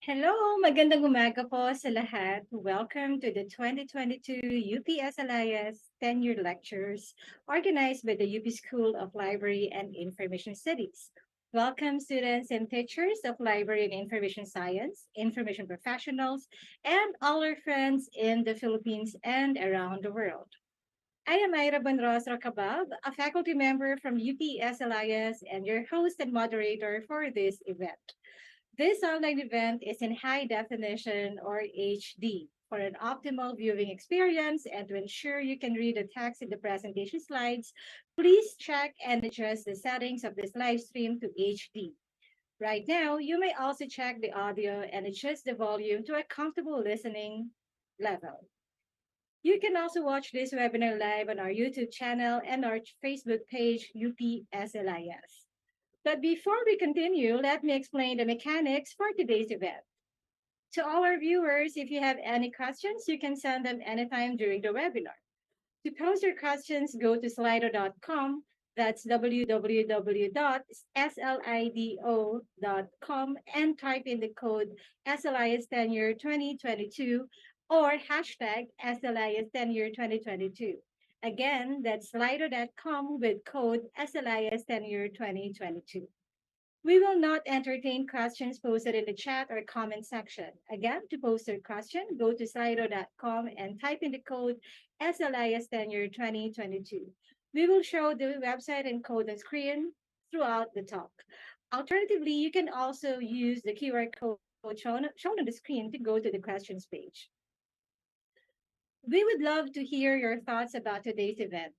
Hello, magandang umaga po sa lahat. Welcome to the 2022 UPSLIS Tenure Lectures organized by the UP School of Library and Information Studies. Welcome students and teachers of Library and Information Science, information professionals, and all our friends in the Philippines and around the world. I am 𝐼𝐲𝐴𝐳 a faculty member from UPSLIS and your host and moderator for this event. This online event is in high definition or HD for an optimal viewing experience and to ensure you can read the text in the presentation slides, please check and adjust the settings of this live stream to HD. Right now, you may also check the audio and adjust the volume to a comfortable listening level. You can also watch this webinar live on our YouTube channel and our Facebook page, UPSLIS. But before we continue, let me explain the mechanics for today's event. To all our viewers, if you have any questions, you can send them anytime during the webinar. To post your questions, go to slido.com. That's www.slido.com and type in the code SLIS Tenure 2022 or hashtag SLIS Tenure 2022. Again, that's slido.com with code SLIS Tenure 2022. We will not entertain questions posted in the chat or comment section. Again, to post your question, go to slido.com and type in the code SLIS Tenure 2022. We will show the website and code on screen throughout the talk. Alternatively, you can also use the QR code shown on the screen to go to the questions page. We would love to hear your thoughts about today's event.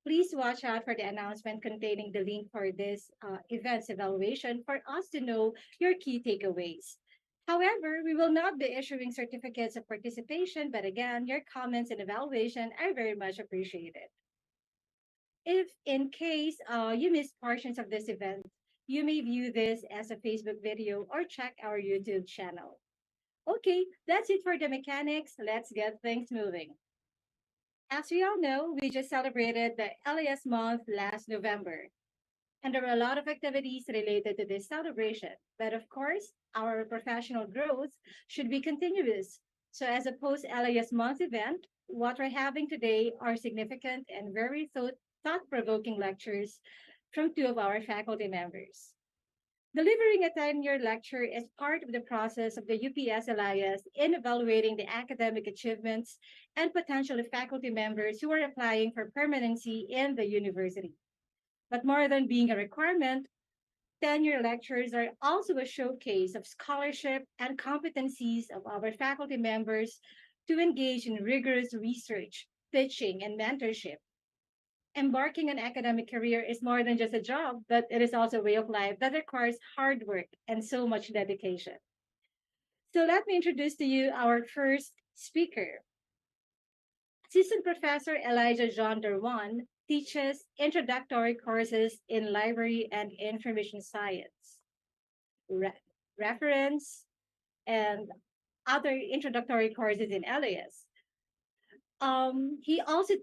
Please watch out for the announcement containing the link for this event's evaluation for us to know your key takeaways. However, we will not be issuing certificates of participation, but again, your comments and evaluation are very much appreciated. If in case you missed portions of this event, you may view this as a Facebook video or check our YouTube channel. Okay, that's it for the mechanics. Let's get things moving. As we all know, we just celebrated the LAS month last November, and there were a lot of activities related to this celebration. But of course, our professional growth should be continuous. So as a post-LAS month event, what we're having today are significant and very thought-provoking lectures from two of our faculty members. Delivering a tenure lecture is part of the process of the UPSLIS in evaluating the academic achievements and potential faculty members who are applying for permanency in the university. But more than being a requirement, tenure lectures are also a showcase of scholarship and competencies of our faculty members to engage in rigorous research, teaching, and mentorship. Embarking on academic career is more than just a job, but it is also a way of life that requires hard work and so much dedication. So let me introduce to you our first speaker. Assistant Professor Elijah John Derwan teaches introductory courses in library and information science, reference, and other introductory courses in LAS. He's also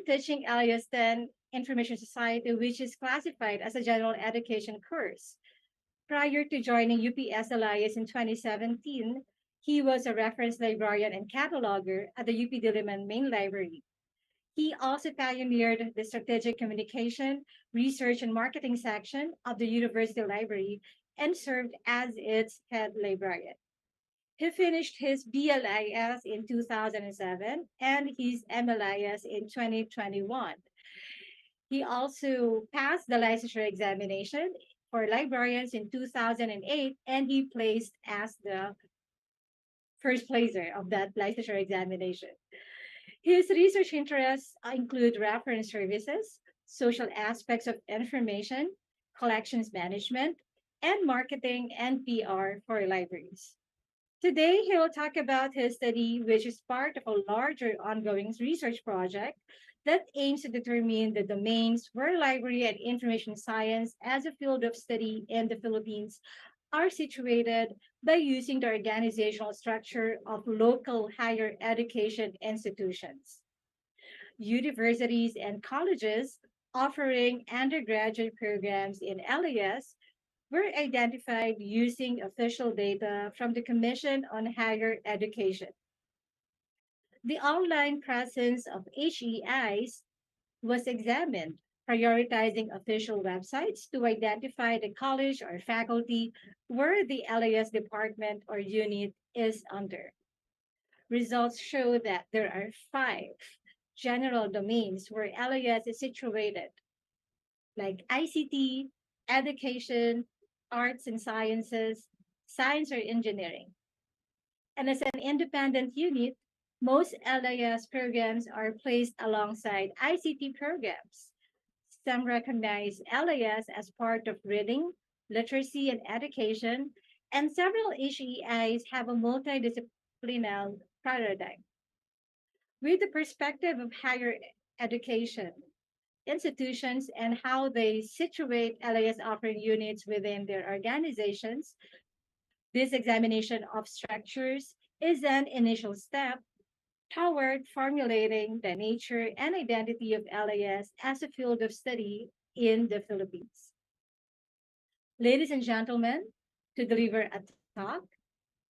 teaching LAS 10 Information Society, which is classified as a general education course. Prior to joining UPSLIS in 2017, he was a reference librarian and cataloger at the UP Diliman Main Library. He also pioneered the strategic communication, research, and marketing section of the University Library and served as its head librarian. He finished his BLIS in 2007 and his MLIS in 2021. He also passed the licensure examination for librarians in 2008, and he placed as the first placer of that licensure examination. His research interests include reference services, social aspects of information, collections management, and marketing and PR for libraries. Today, he will talk about his study, which is part of a larger ongoing research project that aims to determine the domains where library and information science as a field of study in the Philippines are situated by using the organizational structure of local higher education institutions. Universities and colleges offering undergraduate programs in LAS were identified using official data from the Commission on Higher Education. The online presence of HEIs was examined, prioritizing official websites to identify the college or faculty where the LIS department or unit is under. Results show that there are five general domains where LIS is situated, like ICT, education, arts and sciences, science or engineering. And as an independent unit, most LIS programs are placed alongside ICT programs. Some recognize LIS as part of reading, literacy, and education, and several HEIs have a multidisciplinary paradigm. With the perspective of higher education, institutions and how they situate LIS offering units within their organizations, this examination of structures is an initial step toward formulating the nature and identity of LIS as a field of study in the Philippines. Ladies and gentlemen, to deliver a talk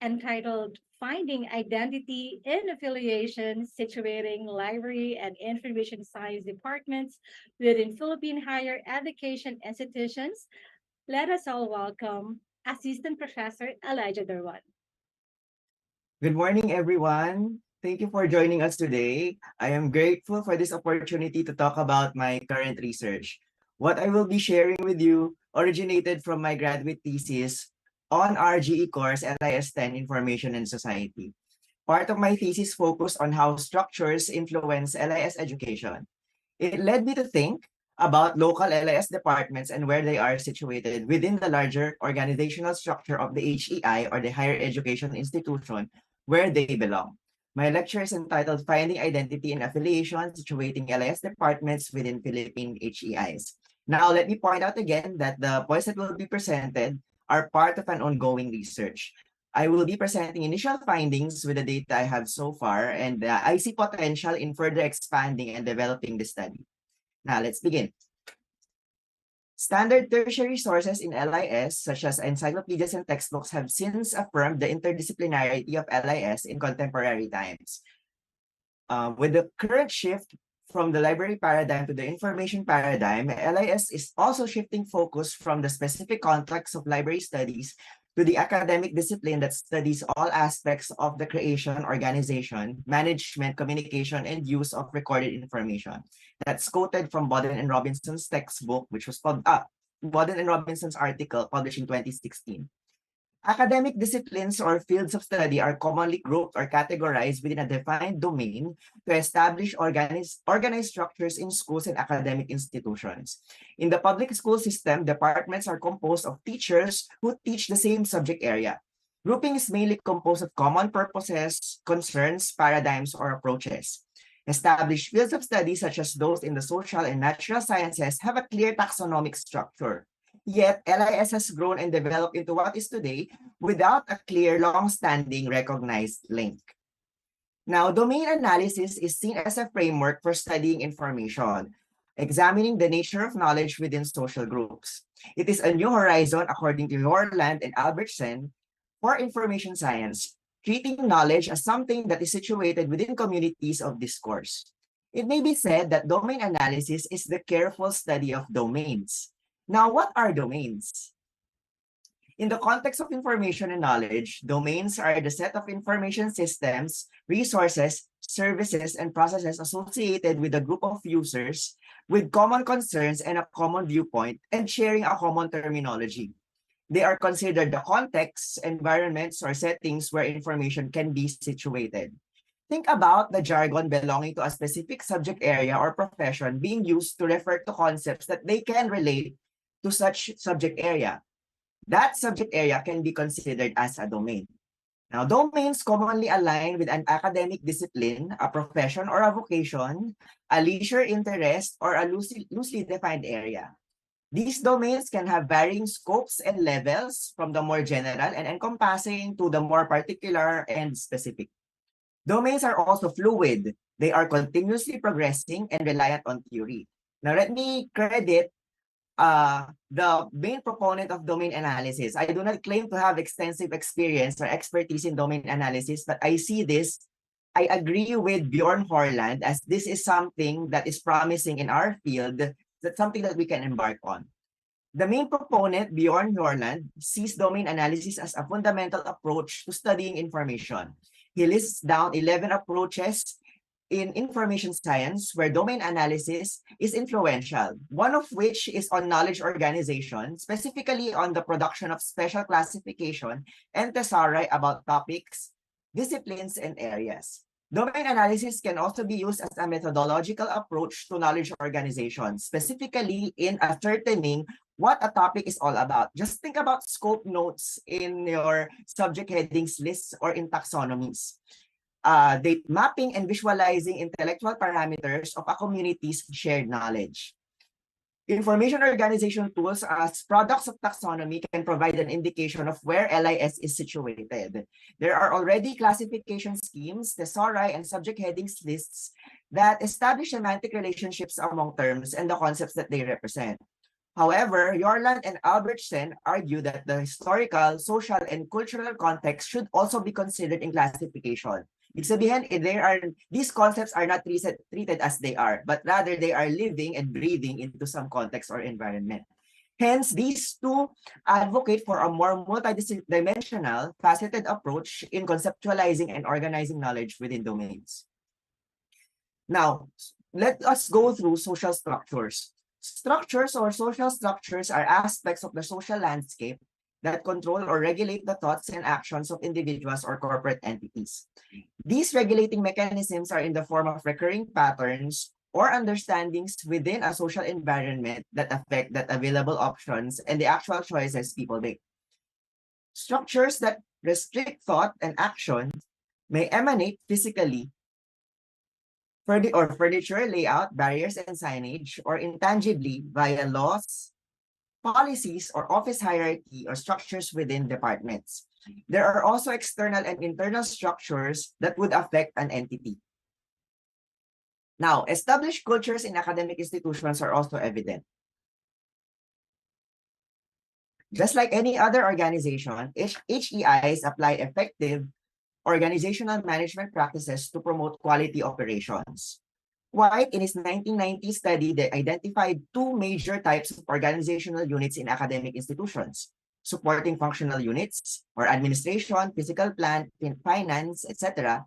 entitled Finding Identity in Affiliation, Situating Library and Information Science Departments within Philippine Higher Education Institutions, let us all welcome Assistant Professor Elijah Darwan. Good morning, everyone. Thank you for joining us today. I am grateful for this opportunity to talk about my current research. What I will be sharing with you originated from my graduate thesis on our GE course, LIS 10 Information and Society. Part of my thesis focused on how structures influence LIS education. It led me to think about local LIS departments and where they are situated within the larger organizational structure of the HEI or the higher education institution where they belong. My lecture is entitled Finding Identity and Affiliation, Situating LIS Departments Within Philippine HEIs. Now, let me point out again that the points that will be presented are part of an ongoing research. I will be presenting initial findings with the data I have so far, and I see potential in further expanding and developing the study. Now, let's begin. Standard tertiary sources in LIS, such as encyclopedias and textbooks, have since affirmed the interdisciplinarity of LIS in contemporary times. With the current shift from the library paradigm to the information paradigm, LIS is also shifting focus from the specific context of library studies to the academic discipline that studies all aspects of the creation, organization, management, communication, and use of recorded information. That's quoted from Bodden and Robinson's textbook, which was Bodden and Robinson's article published in 2016. Academic disciplines or fields of study are commonly grouped or categorized within a defined domain to establish organized structures in schools and academic institutions. In the public school system, departments are composed of teachers who teach the same subject area. Grouping is mainly composed of common purposes, concerns, paradigms, or approaches. Established fields of study, such as those in the social and natural sciences, have a clear taxonomic structure. Yet, LIS has grown and developed into what is today without a clear, long-standing, recognized link. Now, domain analysis is seen as a framework for studying information, examining the nature of knowledge within social groups. It is a new horizon, according to Horland and Albertson, for information science, treating knowledge as something that is situated within communities of discourse. It may be said that domain analysis is the careful study of domains. Now, what are domains? In the context of information and knowledge, domains are the set of information systems, resources, services, and processes associated with a group of users with common concerns and a common viewpoint and sharing a common terminology. They are considered the contexts, environments, or settings where information can be situated. Think about the jargon belonging to a specific subject area or profession being used to refer to concepts that they can relate to such subject area. That subject area can be considered as a domain. Now, domains commonly align with an academic discipline, a profession or a vocation, a leisure interest, or a loosely defined area. These domains can have varying scopes and levels from the more general and encompassing to the more particular and specific. Domains are also fluid. They are continuously progressing and reliant on theory. Now, let me credit the main proponent of domain analysis. I do not claim to have extensive experience or expertise in domain analysis, but I see this. I agree with Bjorn Horland as this is something that is promising in our field, that's something that we can embark on. The main proponent, Bjorn Horland, sees domain analysis as a fundamental approach to studying information. He lists down 11 approaches in information science where domain analysis is influential, one of which is on knowledge organization, specifically on the production of special classification and thesauri about topics, disciplines, and areas. Domain analysis can also be used as a methodological approach to knowledge organization, specifically in ascertaining what a topic is all about. Just think about scope notes in your subject headings lists or in taxonomies. Mapping and visualizing intellectual parameters of a community's shared knowledge. Information organization tools as products of taxonomy can provide an indication of where LIS is situated. There are already classification schemes, thesauri, and subject headings lists that establish semantic relationships among terms and the concepts that they represent. However, Horland and 𝐢𝐽𝐧𝐝 argue that the historical, social, and cultural context should also be considered in classification. Ibig sabihin, these concepts are not treated as they are, but rather they are living and breathing into some context or environment. Hence, these two advocate for a more multidimensional, faceted approach in conceptualizing and organizing knowledge within domains. Now, let us go through social structures. Structures or social structures are aspects of the social landscape that control or regulate the thoughts and actions of individuals or corporate entities. These regulating mechanisms are in the form of recurring patterns or understandings within a social environment that affect the available options and the actual choices people make. Structures that restrict thought and action may emanate physically or furniture layout, barriers, and signage, or intangibly via laws, policies, or office hierarchy or structures within departments. There are also external and internal structures that would affect an entity. Now, established cultures in academic institutions are also evident. Just like any other organization, HEIs apply effective organizational management practices to promote quality operations. White, in his 1990 study, they identified two major types of organizational units in academic institutions: supporting functional units, or administration, physical plant, finance, etc.,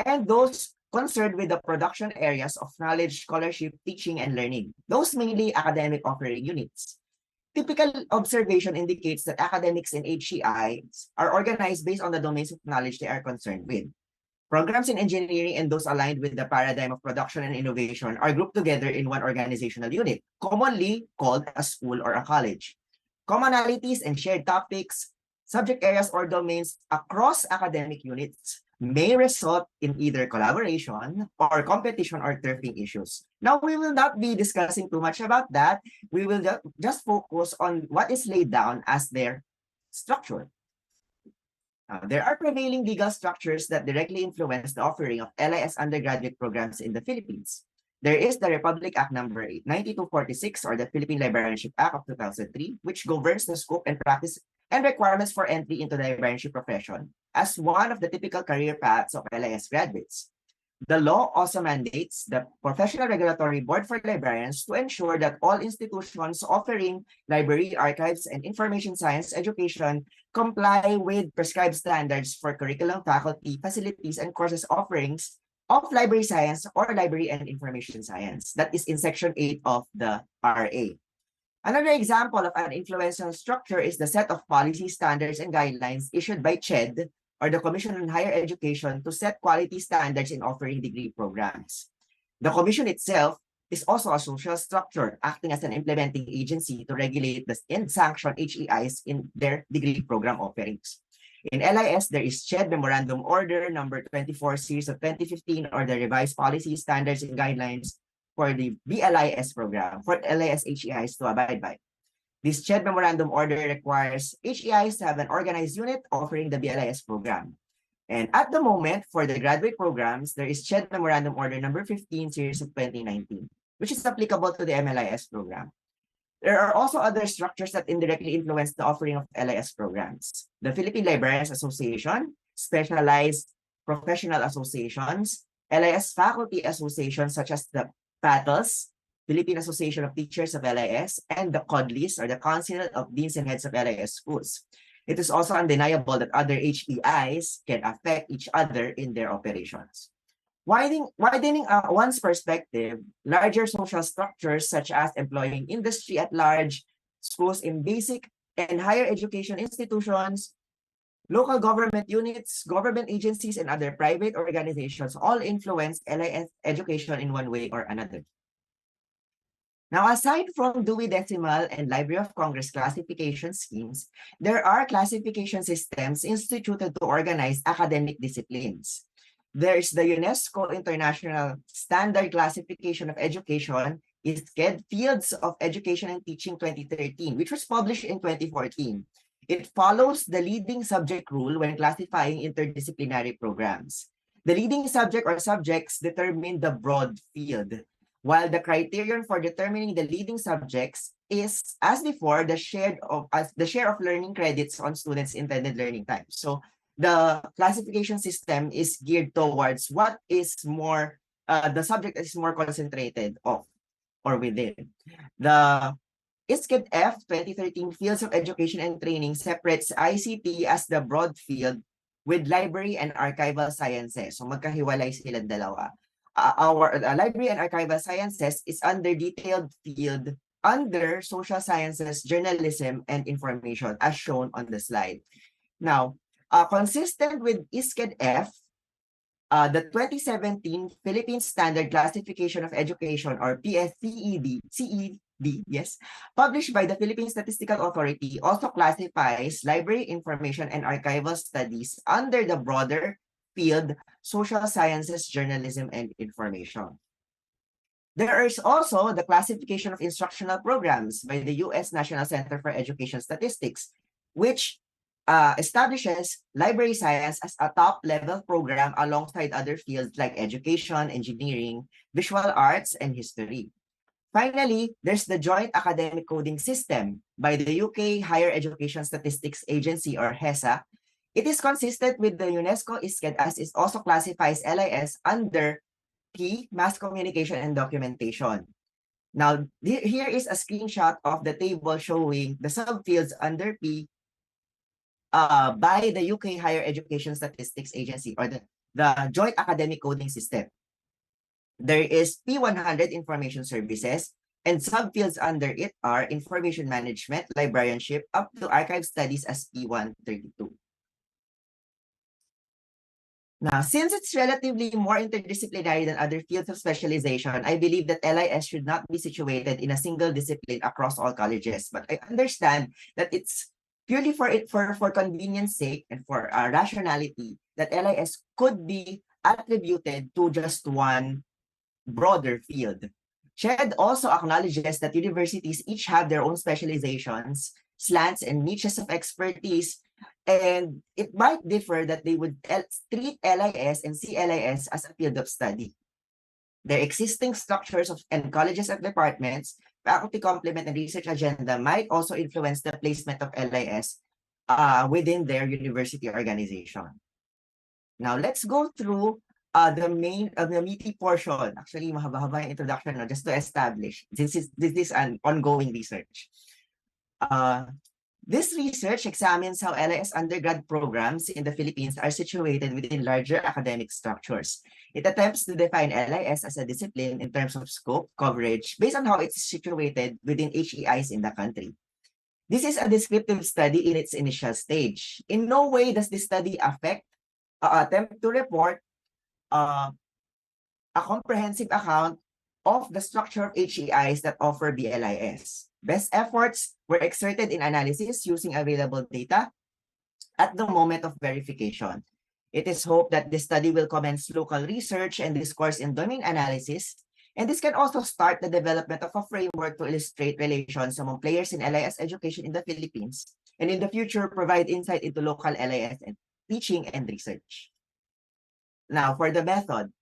and those concerned with the production areas of knowledge, scholarship, teaching, and learning, those mainly academic offering units. Typical observation indicates that academics in HEIs are organized based on the domains of knowledge they are concerned with. Programs in engineering and those aligned with the paradigm of production and innovation are grouped together in one organizational unit, commonly called a school or a college. Commonalities and shared topics, subject areas, or domains across academic units may result in either collaboration or competition or turfing issues. Now, we will not be discussing too much about that. We will just focus on what is laid down as their structure. There are prevailing legal structures that directly influence the offering of LIS undergraduate programs in the Philippines. There is the Republic Act number 9246, or the Philippine Librarianship Act of 2003, which governs the scope and practice and requirements for entry into the librarianship profession as one of the typical career paths of LIS graduates. The law also mandates the Professional Regulatory Board for Librarians to ensure that all institutions offering library, archives, and information science education comply with prescribed standards for curriculum, faculty, facilities, and courses offerings of library science or library and information science. That is in Section 8 of the RA. Another example of an influential structure is the set of policy standards and guidelines issued by CHED, or the Commission on Higher Education, to set quality standards in offering degree programs. The Commission itself is also a social structure, acting as an implementing agency to regulate and sanction HEIs in their degree program offerings. In LIS, there is CHED Memorandum Order number 24 series of 2015, or the revised policy standards and guidelines for the BLIS program for LIS HEIs to abide by. This CHED Memorandum Order requires HEIs to have an organized unit offering the BLIS program. And at the moment, for the graduate programs, there is CHED Memorandum Order number 15, series of 2019, which is applicable to the MLIS program. There are also other structures that indirectly influence the offering of LIS programs. The Philippine Librarians Association, specialized professional associations, LIS faculty associations such as the PATLS, Philippine Association of Teachers of LIS, and the CODLIS, or the Council of Deans and Heads of LIS Schools. It is also undeniable that other HEIs can affect each other in their operations. Widening one's perspective, larger social structures such as employing industry at large, schools in basic and higher education institutions, local government units, government agencies, and other private organizations all influence LIS education in one way or another. Now, aside from Dewey Decimal and Library of Congress classification schemes, there are classification systems instituted to organize academic disciplines. There's the UNESCO International Standard Classification of Education, ISCED, Fields of Education and Teaching 2013, which was published in 2014. It follows the leading subject rule when classifying interdisciplinary programs. The leading subject or subjects determine the broad field, while the criterion for determining the leading subjects is, as before, the share of learning credits on students' intended learning time. So the classification system is geared towards what is more, the subject is more concentrated of or within. The ISCED F 2013 Fields of Education and Training separates ICT as the broad field with library and archival sciences. So magkahiwalay silang dalawa. Our library and archival sciences is under detailed field under social sciences, journalism, and information, as shown on the slide. Now, consistent with ISCED F, the 2017 Philippine Standard Classification of Education, or CED, yes, published by the Philippine Statistical Authority, also classifies library information and archival studies under the broader field social sciences, journalism, and information. There is also the classification of instructional programs by the U.S. National Center for Education Statistics, which establishes library science as a top-level program alongside other fields like education, engineering, visual arts, and history. Finally, there's the Joint Academic Coding System by the UK Higher Education Statistics Agency, or HESA. It is consistent with the UNESCO ISCED, as it also classifies LIS under P, Mass Communication and Documentation. Now, here is a screenshot of the table showing the subfields under P by the UK Higher Education Statistics Agency, or the Joint Academic Coding System. There is P100 Information Services, and subfields under it are Information Management, Librarianship, up to Archive Studies as P132. Now, since it's relatively more interdisciplinary than other fields of specialization, I believe that LIS should not be situated in a single discipline across all colleges. But I understand that it's purely for convenience sake and for rationality that LIS could be attributed to just one broader field. CHED also acknowledges that universities each have their own specializations, slants, and niches of expertise, and it might differ that they would treat LIS and CLIS as a field of study. Their existing structures and colleges and departments, faculty complement, and research agenda might also influence the placement of LIS within their university organization. Now, let's go through the meaty portion. Actually, mahaba-haba yung introduction, no, just to establish. This is an ongoing research. This research examines how LIS undergrad programs in the Philippines are situated within larger academic structures. It attempts to define LIS as a discipline in terms of scope, coverage, based on how it's situated within HEIs in the country. This is a descriptive study in its initial stage. In no way does this study affect attempt to report a comprehensive account of the structure of HEIs that offer BLIS. Best efforts were exerted in analysis using available data at the moment of verification. It is hoped that this study will commence local research and discourse in domain analysis, and this can also start the development of a framework to illustrate relations among players in LIS education in the Philippines, and in the future provide insight into local LIS and teaching and research. Now, for the method,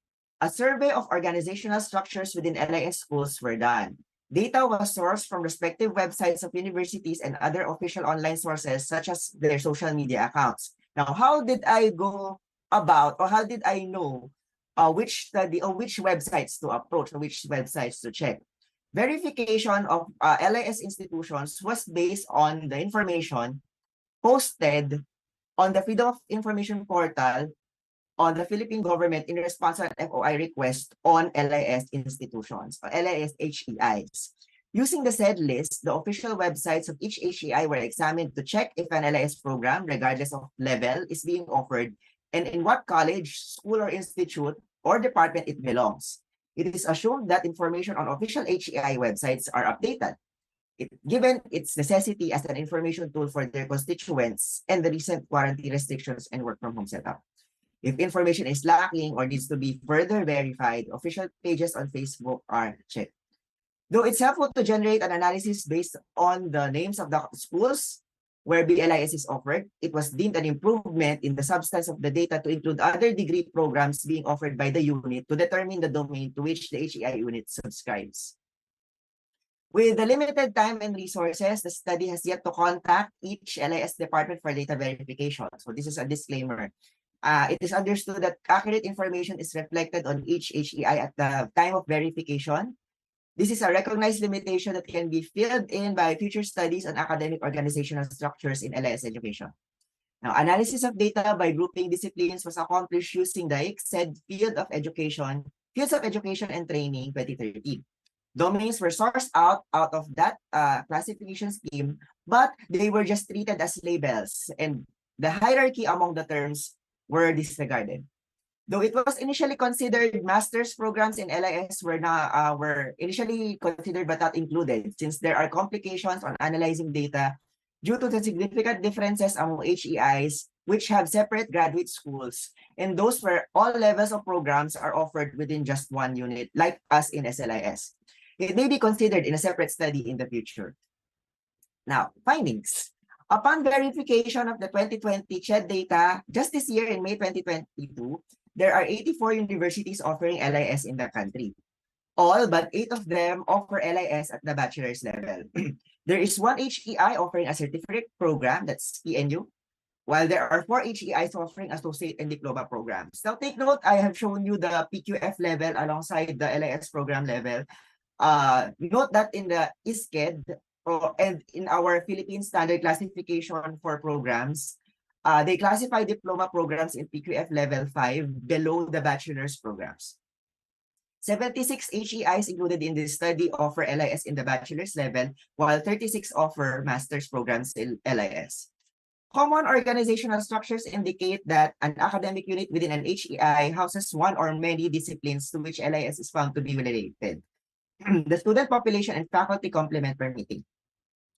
a survey of organizational structures within LIS schools were done. Data was sourced from respective websites of universities and other official online sources, such as their social media accounts. Now, how did I go about, or how did I know which study or which websites to approach or which websites to check? Verification of LIS institutions was based on the information posted on the Freedom of Information portal on the Philippine government in response to an FOI request on LIS institutions, or LIS HEIs. Using the said list, the official websites of each HEI were examined to check if an LIS program, regardless of level, is being offered and in what college, school, or institute or department it belongs. It is assumed that information on official HEI websites are updated, given its necessity as an information tool for their constituents and the recent quarantine restrictions and work from home setup. If information is lacking or needs to be further verified, official pages on Facebook are checked. Though it's helpful to generate an analysis based on the names of the schools where BLIS is offered, it was deemed an improvement in the substance of the data to include other degree programs being offered by the unit to determine the domain to which the HEI unit subscribes. With the limited time and resources, the study has yet to contact each LIS department for data verification. So this is a disclaimer. It is understood that accurate information is reflected on each HEI at the time of verification. This is a recognized limitation that can be filled in by future studies on academic organizational structures in LIS education. Now, analysis of data by grouping disciplines was accomplished using the 𝐂𝐲𝐳 Fields of Education and Training 2013. Domains were sourced out of that classification scheme, but they were just treated as labels, and the hierarchy among the terms were disregarded. Though it was initially considered, master's programs in LIS were initially considered but not included, since there are complications on analyzing data due to the significant differences among HEIs, which have separate graduate schools, and those where all levels of programs are offered within just one unit, like us in SLIS. It may be considered in a separate study in the future. Now, findings. Upon verification of the 2020 CHED data, just this year in May 2022, there are 84 universities offering LIS in the country. All but 8 of them offer LIS at the bachelor's level. There is one HEI offering a certificate program, that's PNU, while there are 4 HEIs offering associate and diploma programs. Now take note, I have shown you the PQF level alongside the LIS program level. Note that in the ISKED and in our Philippine Standard Classification for programs, they classify diploma programs in PQF level 5 below the bachelor's programs. 76 HEIs included in this study offer LIS in the bachelor's level, while 36 offer master's programs in LIS. Common organizational structures indicate that an academic unit within an HEI houses one or many disciplines to which LIS is found to be related. The student population and faculty complement permitting.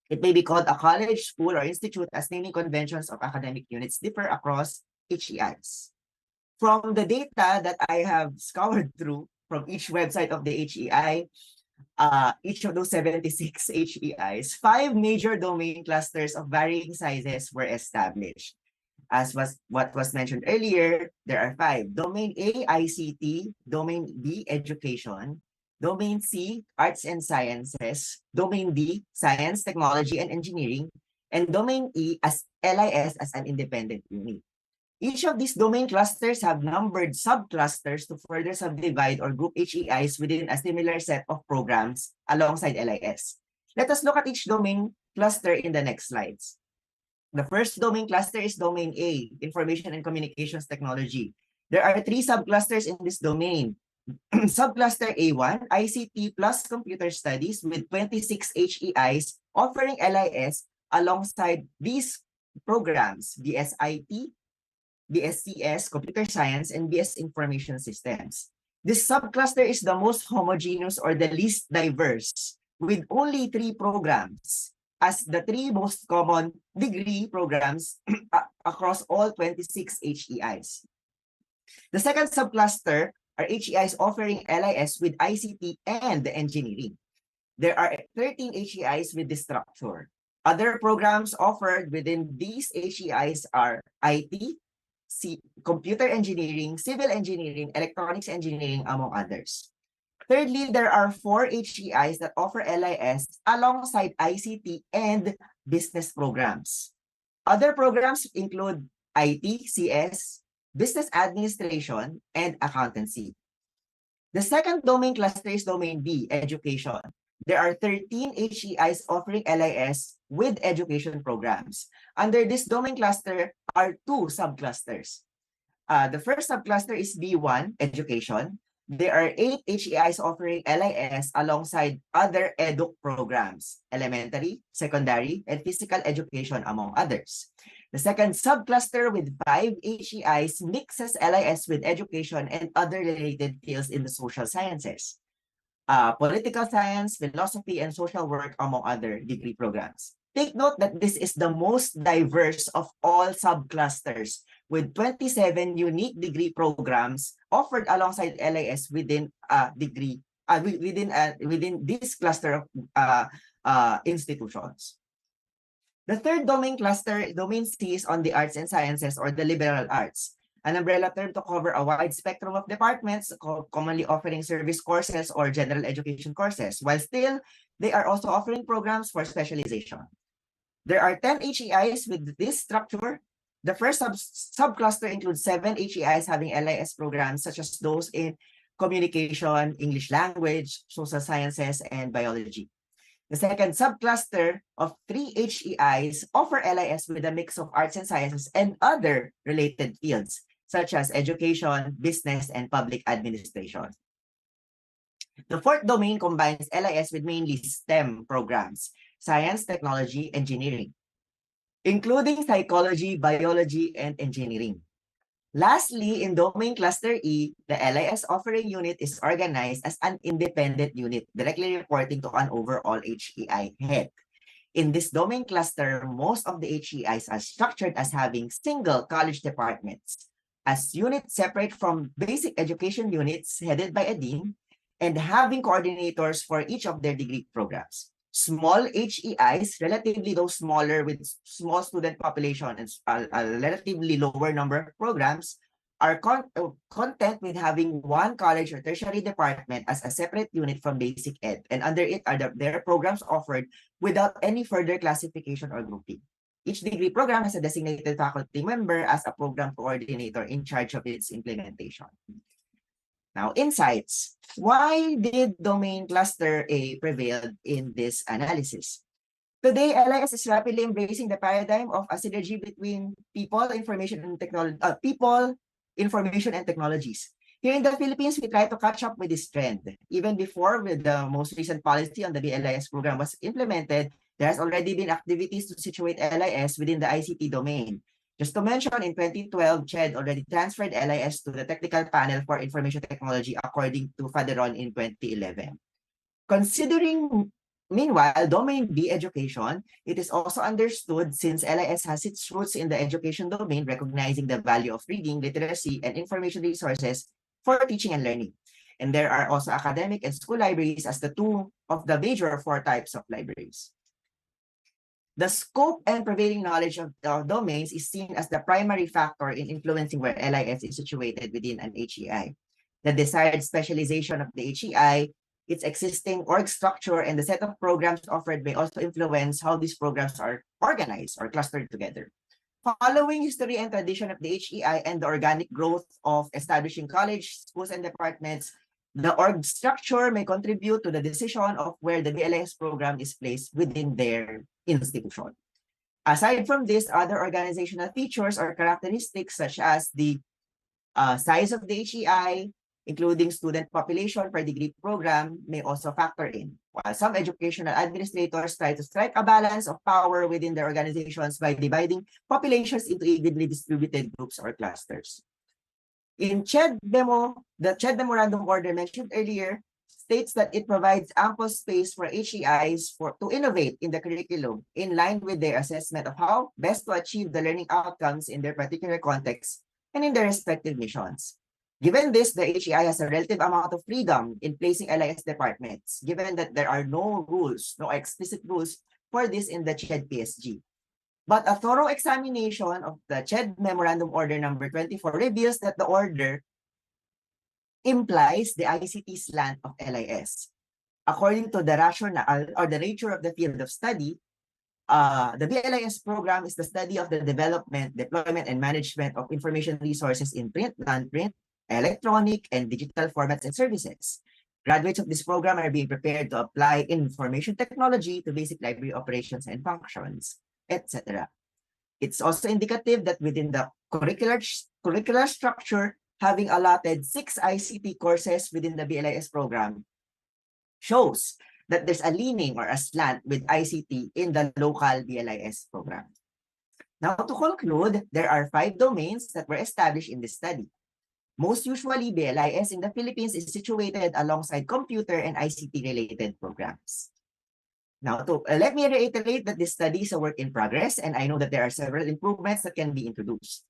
It may be called a college, school, or institute, as naming conventions of academic units differ across HEIs. From the data that I have scoured through from each website of the HEI, each of those 76 HEIs, 5 major domain clusters of varying sizes were established. As what was mentioned earlier, there are 5. Domain A, ICT. Domain B, Education. Domain C, Arts and Sciences. Domain D, Science, Technology, and Engineering. And Domain E as LIS as an independent unit. Each of these domain clusters have numbered subclusters to further subdivide or group HEIs within a similar set of programs alongside LIS. Let us look at each domain cluster in the next slides. The first domain cluster is Domain A, Information and Communications Technology. There are 3 subclusters in this domain. Subcluster A1, ICT plus Computer Studies, with 26 HEIs offering LIS alongside these programs, BSIT, BSCS, Computer Science, and BS Information Systems. This subcluster is the most homogeneous or the least diverse, with only 3 programs as the 3 most common degree programs across all 26 HEIs. The second subcluster are HEIs offering LIS with ICT and engineering. There are 13 HEIs with this structure. Other programs offered within these HEIs are IT, computer engineering, civil engineering, electronics engineering, among others. Thirdly, there are 4 HEIs that offer LIS alongside ICT and business programs. Other programs include IT, CS, business administration, and accountancy. The second domain cluster is domain B, education. There are 13 HEIs offering LIS with education programs. Under this domain cluster are 2 subclusters. The first subcluster is B1, education. There are 8 HEIs offering LIS alongside other EDUC programs, elementary, secondary, and physical education, among others. The second subcluster with 5 HEIs mixes LIS with education and other related fields in the social sciences, political science, philosophy, and social work, among other degree programs. Take note that this is the most diverse of all subclusters, with 27 unique degree programs offered alongside LIS within a degree, within this cluster of institutions. The third domain cluster, domain C, is on the arts and sciences, or the liberal arts, an umbrella term to cover a wide spectrum of departments, commonly offering service courses or general education courses, while still they are also offering programs for specialization. There are 10 HEIs with this structure. The first subcluster includes 7 HEIs having LIS programs, such as those in communication, English language, social sciences, and biology. The second subcluster of 3 HEIs offer LIS with a mix of arts and sciences and other related fields, such as education, business, and public administration. The fourth domain combines LIS with mainly STEM programs, science, technology, engineering, including psychology, biology, and engineering. Lastly, in domain cluster E, the LIS offering unit is organized as an independent unit, directly reporting to an overall HEI head. In this domain cluster, most of the HEIs are structured as having single college departments, as units separate from basic education units headed by a dean, and having coordinators for each of their degree programs. Small HEIs, relatively those smaller with small student population and a relatively lower number of programs, are content with having one college or tertiary department as a separate unit from basic ed, and under it are their programs offered without any further classification or grouping. Each degree program has a designated faculty member as a program coordinator in charge of its implementation. Now, insights. Why did domain cluster A prevail in this analysis? Today, LIS is rapidly embracing the paradigm of a synergy between people, information, and technologies. Here in the Philippines, we try to catch up with this trend. Even before with the most recent policy on the BLIS program was implemented, there has already been activities to situate LIS within the ICT domain. Just to mention, in 2012, CHED already transferred LIS to the Technical Panel for Information Technology according to FADERON in 2011. Considering, meanwhile, domain B, education, it is also understood since LIS has its roots in the education domain, recognizing the value of reading, literacy, and information resources for teaching and learning. And there are also academic and school libraries as the two of the major 4 types of libraries. The scope and prevailing knowledge of domains is seen as the primary factor in influencing where LIS is situated within an HEI. The desired specialization of the HEI, its existing org structure, and the set of programs offered may also influence how these programs are organized or clustered together. Following history and tradition of the HEI and the organic growth of establishing college, schools, and departments, the org structure may contribute to the decision of where the BLIS program is placed within their institution. Aside from this, other organizational features or characteristics such as the size of the HEI, including student population per degree program, may also factor in. While some educational administrators try to strike a balance of power within their organizations by dividing populations into evenly distributed groups or clusters. In CHED memo, the CHED memorandum order mentioned earlier states that it provides ample space for HEIs to innovate in the curriculum in line with their assessment of how best to achieve the learning outcomes in their particular context and in their respective missions. Given this, the HEI has a relative amount of freedom in placing LIS departments, given that there are no rules, no explicit rules for this in the CHED PSG. But a thorough examination of the CHED Memorandum Order number 24 reveals that the order implies the ICT slant of LIS. According to the rationale or the nature of the field of study, the BLIS program is the study of the development, deployment, and management of information resources in print, non-print, electronic, and digital formats and services. Graduates of this program are being prepared to apply information technology to basic library operations and functions, etc. It's also indicative that within the curricular structure, having allotted 6 ICT courses within the BLIS program shows that there's a leaning or a slant with ICT in the local BLIS program. Now, to conclude, there are 5 domains that were established in this study. Most usually, BLIS in the Philippines is situated alongside computer and ICT-related programs. Now, let me reiterate that this study is a work in progress, and I know that there are several improvements that can be introduced.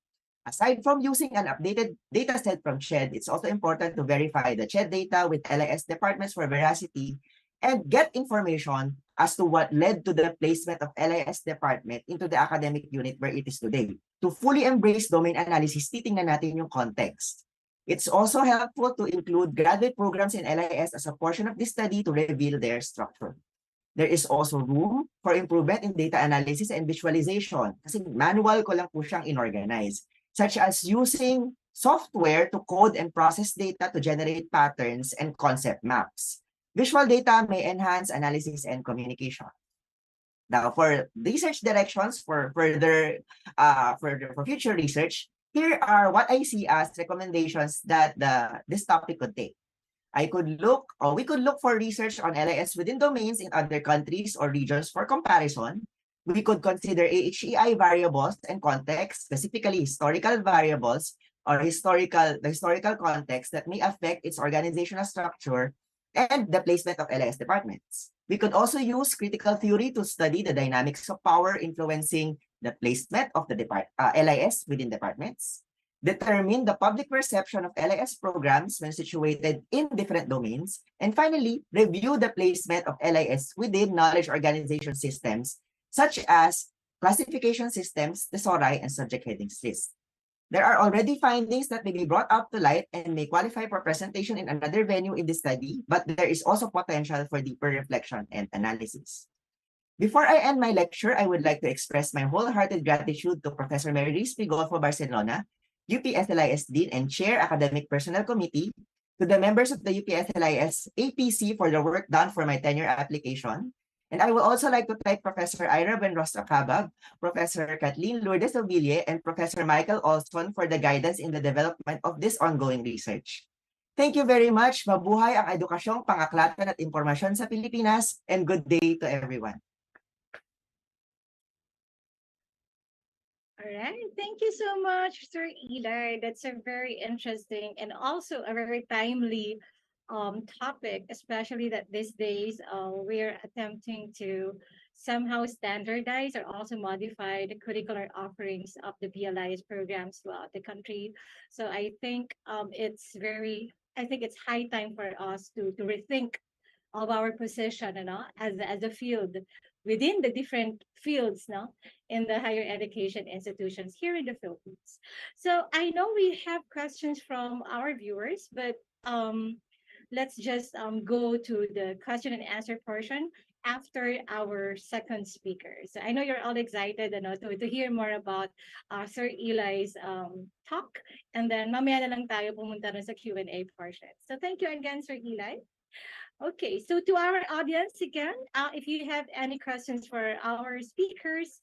Aside from using an updated data set from CHED, it's also important to verify the CHED data with LIS departments for veracity and get information as to what led to the placement of LIS department into the academic unit where it is today. To fully embrace domain analysis, titingnan natin yung context. It's also helpful to include graduate programs in LIS as a portion of this study to reveal their structure. There is also room for improvement in data analysis and visualization kasi manual ko lang po siyang inorganize, such as using software to code and process data to generate patterns and concept maps. Visual data may enhance analysis and communication. Now, for research directions for future research, here are what I see as recommendations that this topic could take. We could look for research on LIS within domains in other countries or regions for comparison. We could consider AHEI variables and context, specifically historical variables or the historical context that may affect its organizational structure and the placement of LIS departments. We could also use critical theory to study the dynamics of power influencing the placement of the LIS within departments. Determine the public perception of LIS programs when situated in different domains. And finally, review the placement of LIS within knowledge organization systems, such as classification systems, thesauri, and subject headings list. There are already findings that may be brought up to light and may qualify for presentation in another venue in this study, but there is also potential for deeper reflection and analysis. Before I end my lecture, I would like to express my wholehearted gratitude to Professor Mary Reese Pigolfo Barcelona, UPSLIS Dean and Chair Academic Personnel Committee, to the members of the UPSLIS APC for the work done for my tenure application. And I would also like to thank Professor Ira Benrostra-Cabag, Professor Kathleen Lourdes Oville, and Professor Michael Olson for the guidance in the development of this ongoing research. Thank you very much. Mabuhay ang edukasyong pangaklatan at impormasyon sa Pilipinas, and good day to everyone. All right. Thank you so much, Sir Eli. That's a very interesting and also a very timely topic, especially that these days we're attempting to somehow standardize or also modify the curricular offerings of the BLIS programs throughout the country. So I think it's high time for us to rethink of our position, as a field within the different fields, in the higher education institutions here in the Philippines. So I know we have questions from our viewers, but let's just go to the question and answer portion after our second speaker. So I know you're all excited to hear more about Sir Eli's talk, and then mamaya na lang tayo pumunta sa Q&A portion. So thank you again, Sir Eli. Okay, so to our audience again, if you have any questions for our speakers,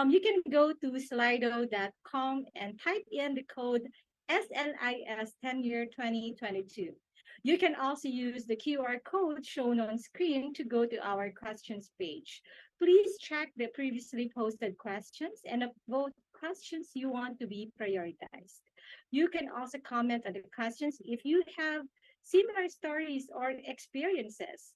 you can go to slido.com and type in the code SLIS Tenure 2022. You can also use the QR code shown on screen to go to our questions page. Please check the previously posted questions and upvote questions you want to be prioritized. You can also comment on the questions if you have similar stories or experiences.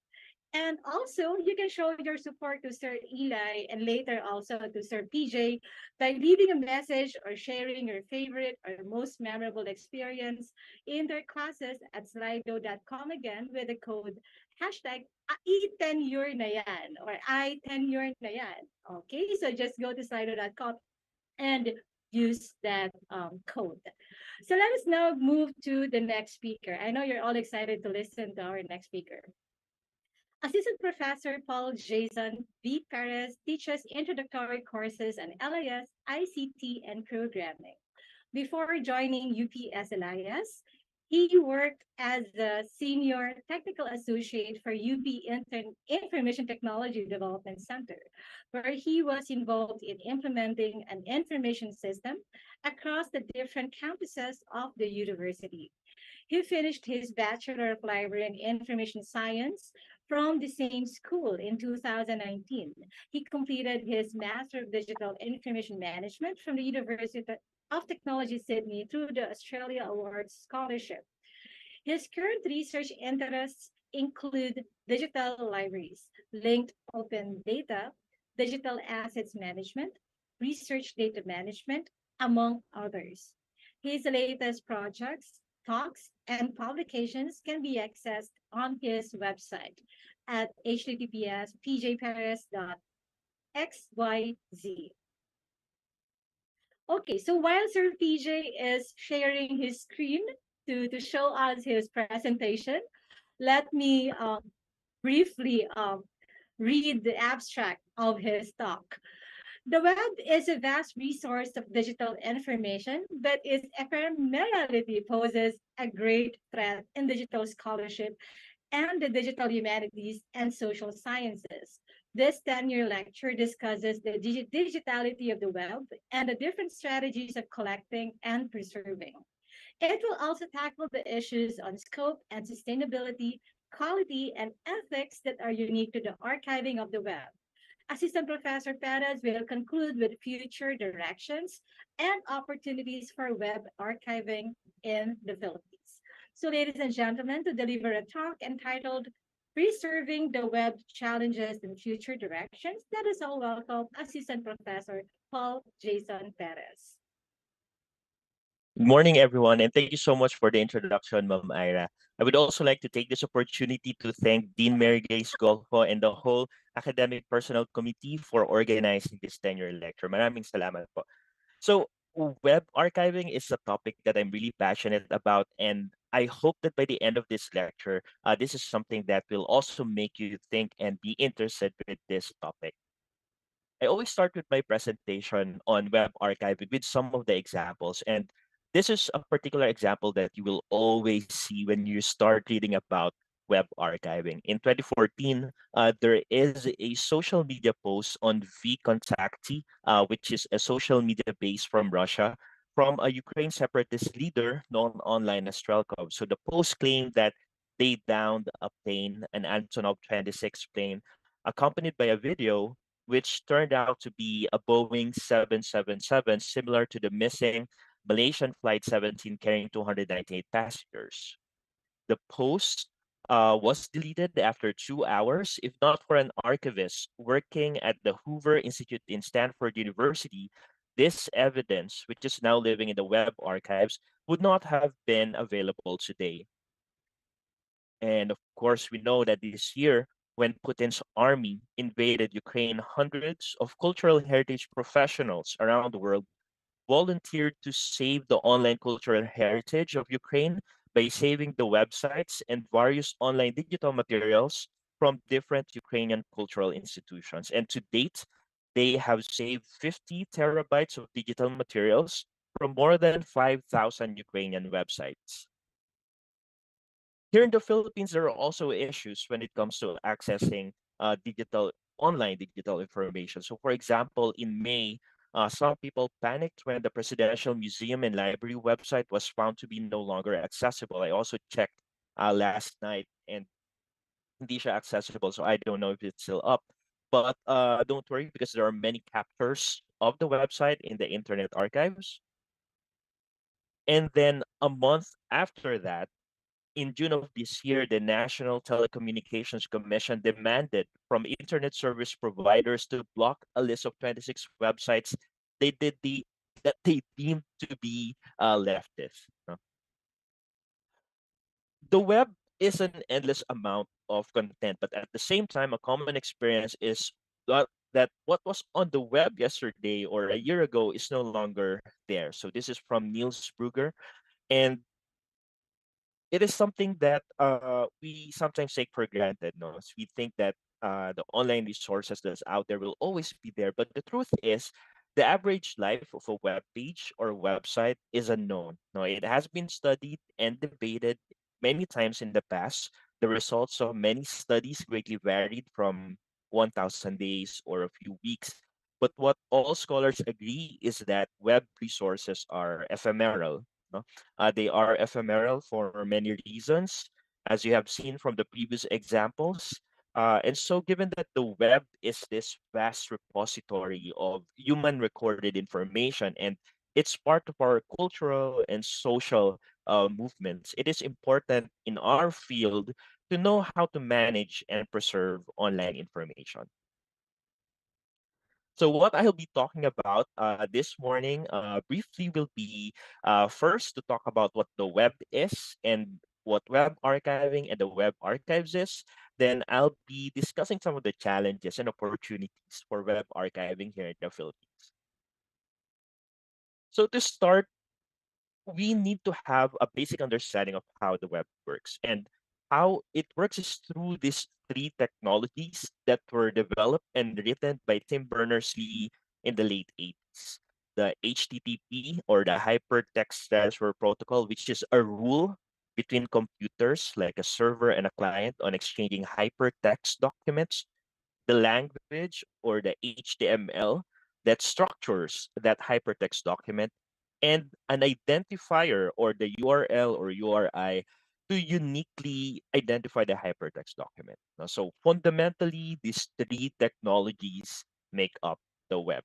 And also, you can show your support to Sir Eli and later also to Sir PJ by leaving a message or sharing your favorite or most memorable experience in their classes at slido.com again with the code hashtag #iTenure na yan or #iTenure na yan. Okay, so just go to slido.com and use that code. So let us now move to the next speaker. I know you're all excited to listen to our next speaker. Assistant Professor Paul Jason V. Perez teaches introductory courses on LIS, ICT, and programming. Before joining UPSLIS, he worked as the Senior Technical Associate for UP Information Technology Development Center, where he was involved in implementing an information system across the different campuses of the university. He finished his Bachelor of Library and Information Science from the same school in 2019. He completed his Master of Digital Information Management from the University of Technology Sydney through the Australia Awards Scholarship. His current research interests include digital libraries, linked open data, digital assets management, research data management, among others. His latest projects, talks, and publications can be accessed on his website at https://pjparis.xyz. Okay, so while Sir PJ is sharing his screen to show us his presentation, let me briefly read the abstract of his talk. The web is a vast resource of digital information, but its ephemerality poses a great threat in digital scholarship and the digital humanities and social sciences. This tenure lecture discusses the digitality of the web and the different strategies of collecting and preserving. It will also tackle the issues on scope and sustainability, quality, and ethics that are unique to the archiving of the web. Assistant Professor Perez will conclude with future directions and opportunities for web archiving in the Philippines. So, ladies and gentlemen, to deliver a talk entitled Preserving the Web Challenges and Future Directions, let us all welcome Assistant Professor Paul Jason Perez. Good morning, everyone, and thank you so much for the introduction, Ma'am Ira. I would also like to take this opportunity to thank Dean Mary Grace Golfo and the whole Academic Personnel Committee for organizing this tenure lecture. Maraming salamat po. So, web archiving is a topic that I'm really passionate about, and I hope that by the end of this lecture, this is something that will also make you think and be interested with this topic. I always start with my presentation on web archiving with some of the examples. And this is a particular example that you will always see when you start reading about web archiving. In 2014, there is a social media post on 𝐕 which is a social media base from Russia, from a Ukraine separatist leader known online as Strelkov. So the post claimed that they downed a plane, an Antonov 26 plane, accompanied by a video which turned out to be a Boeing 777, similar to the missing Malaysian Flight 17 carrying 298 passengers. The post was deleted after 2 hours. If not for an archivist working at the Hoover Institute in Stanford University, this evidence, which is now living in the web archives, would not have been available today. And of course, we know that this year, when Putin's army invaded Ukraine, hundreds of cultural heritage professionals around the world volunteered to save the online cultural heritage of Ukraine by saving the websites and various online digital materials from different Ukrainian cultural institutions. And to date, they have saved 50 terabytes of digital materials from more than 5,000 Ukrainian websites. Here in the Philippines, there are also issues when it comes to accessing online digital information. So, for example, in May, some people panicked when the Presidential Museum and Library website was found to be no longer accessible. I also checked last night, and hindi siya accessible, so I don't know if it's still up. But don't worry, because there are many captures of the website in the Internet Archives. And then a month after that, in June of this year, the National Telecommunications Commission demanded from internet service providers to block a list of 26 websites they did that they deemed to be leftist. The web is an endless amount of content, but at the same time, a common experience is that what was on the web yesterday or a year ago is no longer there. So this is from Niels Brugger, and it is something that we sometimes take for granted. No, so we think that the online resources that's out there will always be there, but the truth is, the average life of a web page or website is unknown. No, it has been studied and debated many times in the past. The results of many studies greatly varied from 1,000 days or a few weeks. But what all scholars agree is that web resources are ephemeral. No? They are ephemeral for many reasons, as you have seen from the previous examples. And so, given that the web is this vast repository of human recorded information and it's part of our cultural and social movements, it is important in our field to know how to manage and preserve online information. So what I'll be talking about this morning briefly will be first to talk about what the web is and what web archiving and the web archives is. Then I'll be discussing some of the challenges and opportunities for web archiving here in the Philippines. So to start, we need to have a basic understanding of how the web works. And how it works is through these three technologies that were developed and written by Tim Berners-Lee in the late 80s. The HTTP, or the Hypertext Transfer Protocol, which is a rule between computers like a server and a client on exchanging hypertext documents. The language, or the HTML, that structures that hypertext document, and an identifier, or the URL or URI, to uniquely identify the hypertext document. So fundamentally, these three technologies make up the web.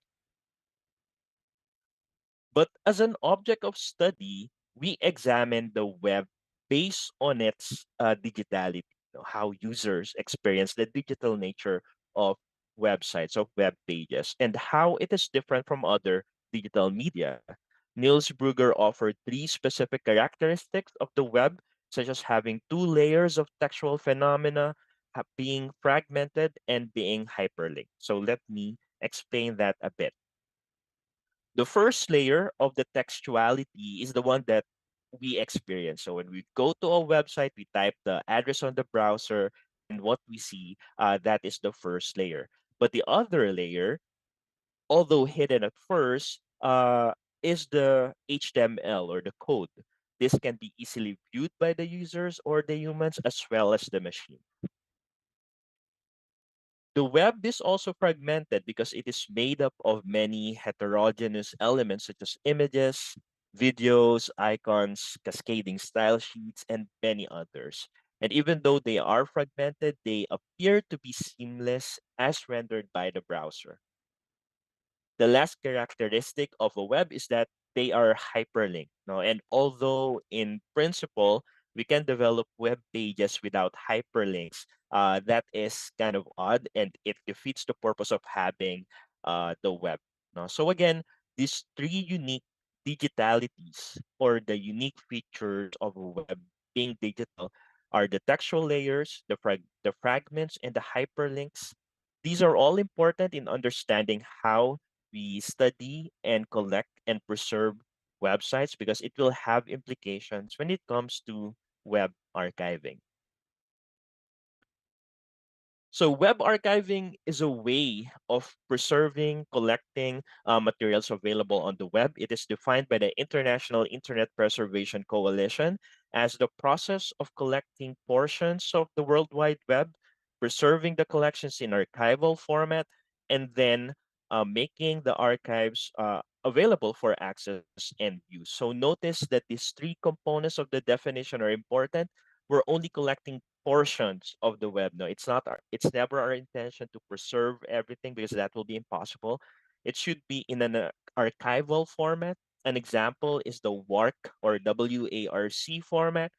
But as an object of study, we examine the web based on its digitality, how users experience the digital nature of websites, of web pages, and how it is different from other digital media. Niels Brugger offered three specific characteristics of the web, such as having two layers of textual phenomena, being fragmented, and being hyperlinked. So let me explain that a bit. The first layer of the textuality is the one that we experience. So when we go to a website, we type the address on the browser, and what we see, that is the first layer. But the other layer, although hidden at first, is the HTML, or the code. This can be easily viewed by the users or the humans as well as the machine. The web is also fragmented because it is made up of many heterogeneous elements such as images, videos, icons, cascading style sheets, and many others. And even though they are fragmented, they appear to be seamless as rendered by the browser. The last characteristic of a web is that they are hyperlinked. No? And although in principle, we can develop web pages without hyperlinks, that is kind of odd, and it defeats the purpose of having the web. No? So again, these three unique digitalities, or the unique features of a web being digital, are the textual layers, the fragments, and the hyperlinks. These are all important in understanding how we study and collect and preserve websites, because it will have implications when it comes to web archiving. So web archiving is a way of preserving, collecting materials available on the web. It is defined by the International Internet Preservation Coalition as the process of collecting portions of the World Wide Web, preserving the collections in archival format, and then making the archives available for access and use. So notice that these three components of the definition are important. We're only collecting portions of the web. No, it's never our intention to preserve everything, because that will be impossible. It should be in an archival format. An example is the WARC, or WARC format,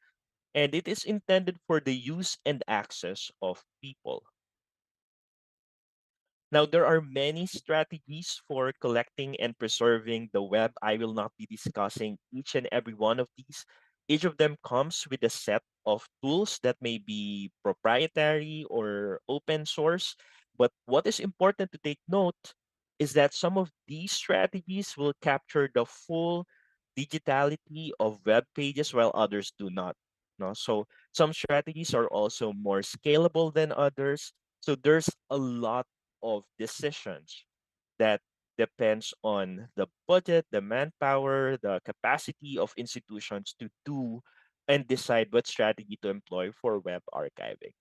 and it is intended for the use and access of people. Now, there are many strategies for collecting and preserving the web. I will not be discussing each and every one of these. Each of them comes with a set of tools that may be proprietary or open source. But what is important to take note is that some of these strategies will capture the full digitality of web pages while others do not. No? So some strategies are also more scalable than others. So there's a lot of decisions that depends on the budget, the manpower, the capacity of institutions to do and decide what strategy to employ for web archiving.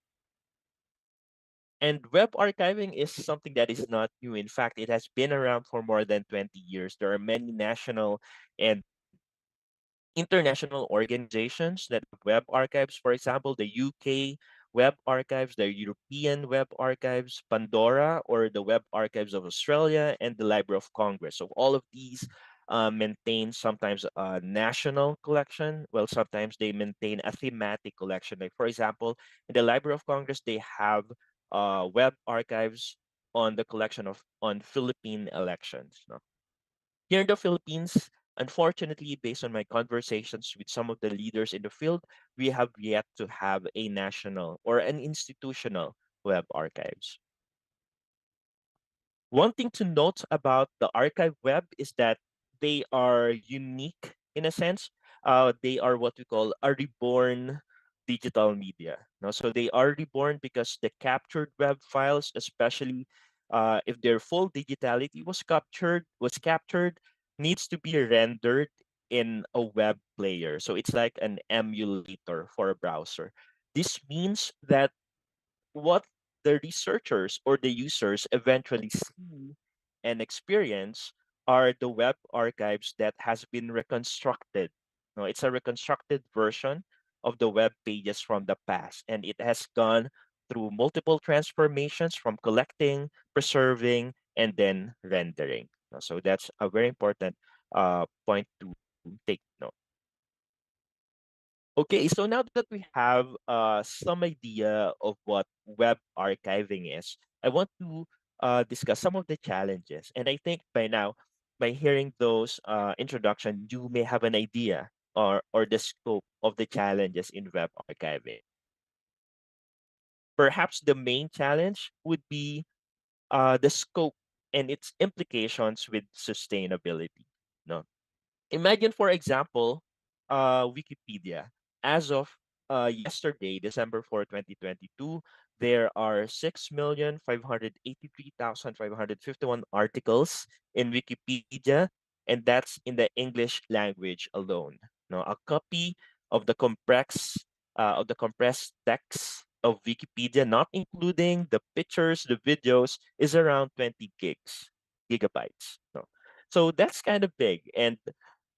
And web archiving is something that is not new. In fact, it has been around for more than 20 years. There are many national and international organizations that have web archives. For example, the UK Web Archives, the European Web Archives, Pandora, or the Web Archives of Australia, and the Library of Congress. So all of these maintain sometimes a national collection, while sometimes they maintain a thematic collection. Like for example, in the Library of Congress, they have web archives on the collection of on Philippine elections. No? Here in the Philippines, unfortunately, based on my conversations with some of the leaders in the field, we have yet to have a national or an institutional web archives. One thing to note about the archive web is that they are unique in a sense. They are what we call a reborn digital media. No? So they are reborn because the captured web files, especially if their full digitality was captured, needs to be rendered in a web player. So it's like an emulator for a browser. This means that what the researchers or the users eventually see and experience are the web archives that has been reconstructed. No, it's a reconstructed version of the web pages from the past, and it has gone through multiple transformations from collecting, preserving, and then rendering. So that's a very important point to take note. Okay, so now that we have some idea of what web archiving is, I want to discuss some of the challenges. And I think by now, by hearing those introduction, you may have an idea or the scope of the challenges in web archiving. Perhaps the main challenge would be the scope and its implications with sustainability. No? Imagine, for example, Wikipedia. As of yesterday, December 4, 2022, there are 6,583,551 articles in Wikipedia, and that's in the English language alone. Now, a copy of the compressed text of Wikipedia, not including the pictures, the videos, is around 20 gigabytes. No? So that's kind of big. And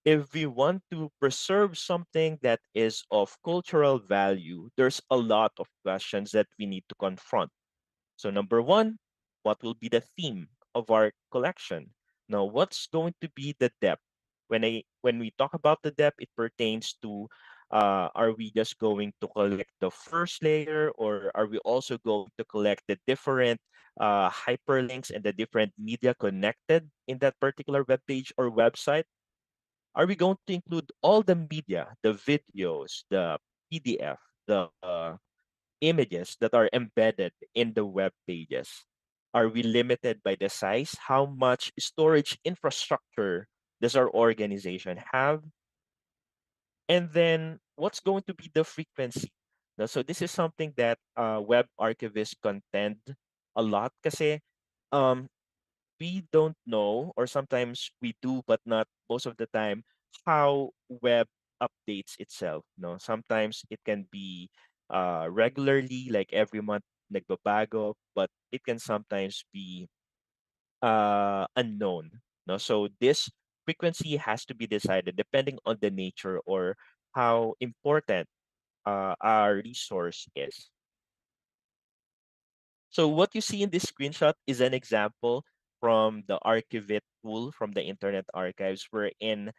if we want to preserve something that is of cultural value, there's a lot of questions that we need to confront. So, number one, what will be the theme of our collection? Now, what's going to be the depth? When we talk about the depth, it pertains to are we just going to collect the first layer, or are we also going to collect the different hyperlinks and the different media connected in that particular web page or website? Are we going to include all the media, the videos, the PDF, the images that are embedded in the web pages? Are we limited by the size? How much storage infrastructure does our organization have? And then what's going to be the frequency? Now, so this is something that web archivists contend a lot kasi um, we don't know, or sometimes we do, but not most of the time, how web updates itself. No, sometimes it can be regularly, like every month, nagbabago, but it can sometimes be unknown. No, so this frequency has to be decided depending on the nature or how important our resource is. So what you see in this screenshot is an example from the Archivit tool from the Internet Archives, wherein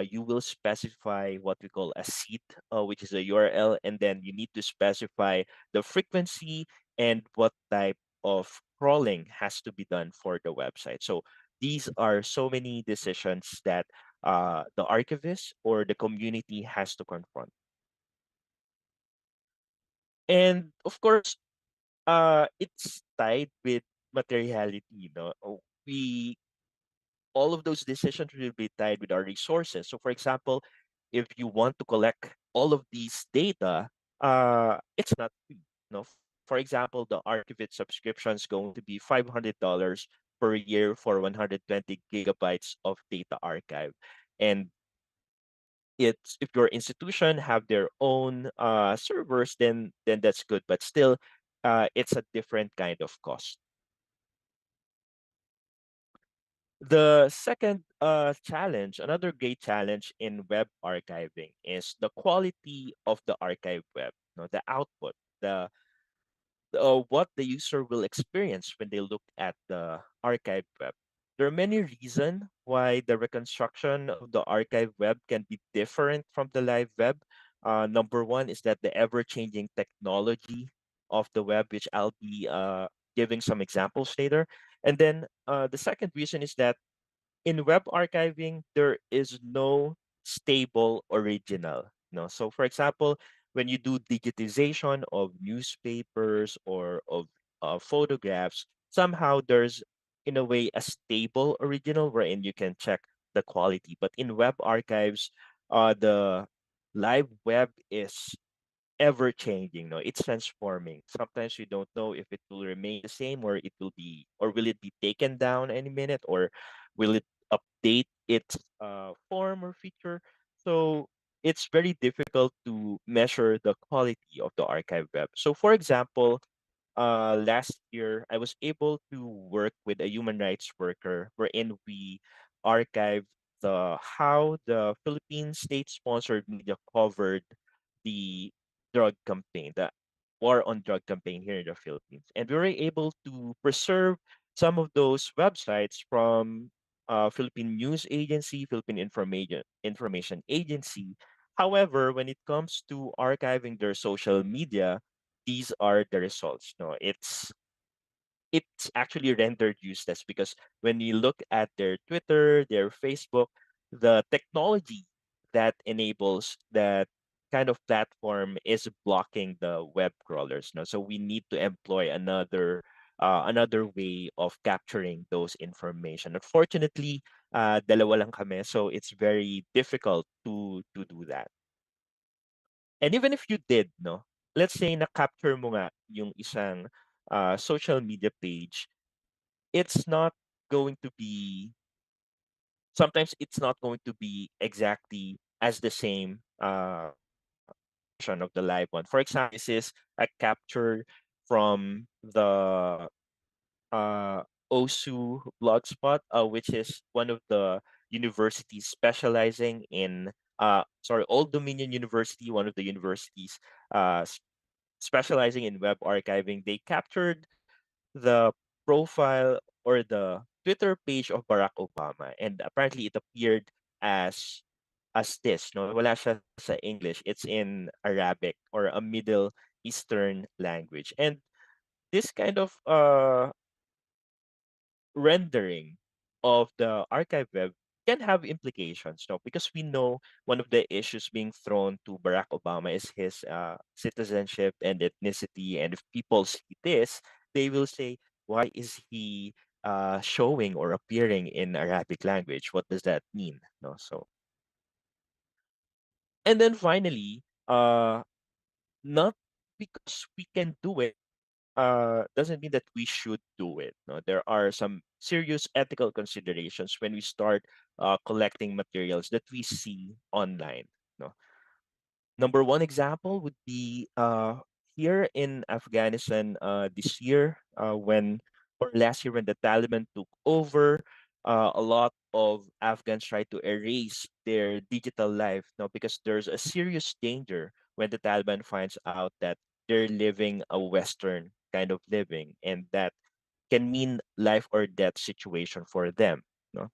you will specify what we call a seed, which is a URL, and then you need to specify the frequency and what type of crawling has to be done for the website. So these are so many decisions that the archivist or the community has to confront. And of course, it's tied with materiality, we all of those decisions will be tied with our resources. So, for example, if you want to collect all of these data, it's not free. For example, the 𝐼𝐸𝐴𝐽𝐺 subscription is going to be $500 per year for 120 gigabytes of data archive. And it's if your institution have their own servers, then that's good. But still, it's a different kind of cost. The second challenge, another great challenge in web archiving is the quality of the archive web, the output, what the user will experience when they look at the archive web. There are many reasons why the reconstruction of the archive web can be different from the live web. Number one is that the ever-changing technology of the web, which I'll be giving some examples later. And then the second reason is that in web archiving, there is no stable original. So for example, when you do digitization of newspapers or of photographs, somehow there's in a way a stable original wherein you can check the quality. But in web archives, the live web is ever changing. No, it's transforming. Sometimes you don't know if it will remain the same or it will be, or will it be taken down any minute, or will it update its form or feature. So it's very difficult to measure the quality of the archive web. So for example, last year I was able to work with a human rights worker wherein we archived the how the Philippine state-sponsored media covered the drug campaign, the war on drug campaign here in the Philippines. And we were able to preserve some of those websites from Philippine News Agency, Philippine Information Agency. However, when it comes to archiving their social media, these are the results. No, it's actually rendered useless because when you look at their Twitter, their Facebook, the technology that enables that kind of platform is blocking the web crawlers. No, so we need to employ another way of capturing those information. Unfortunately, dalawa lang kami, so it's very difficult to do that. And even if you did, no, let's say na-capture mo nga yung isang social media page, it's not going to be, sometimes it's not going to be exactly as the same version of the live one. For example, this is a capture from the OSU blogspot, which is one of the universities specializing in, Old Dominion University, one of the universities uh, s- specializing in web archiving. They captured the profile or the Twitter page of Barack Obama, and apparently it appeared as this. No, wala siya sa English. It's in Arabic or a Middle Eastern language, and this kind of rendering of the archive web can have implications, no? Because we know one of the issues being thrown to Barack Obama is his citizenship and ethnicity. And if people see this, they will say, why is he showing or appearing in Arabic language? What does that mean? No, so and then finally, not because we can do it doesn't mean that we should do it. No, there are some serious ethical considerations when we start collecting materials that we see online. No, number one example would be here in Afghanistan this year when or last year when the Taliban took over. A lot of Afghans tried to erase their digital life, no, because there's a serious danger when the Taliban finds out that they're living a Western kind of living, and that can mean life or death situation for them. No?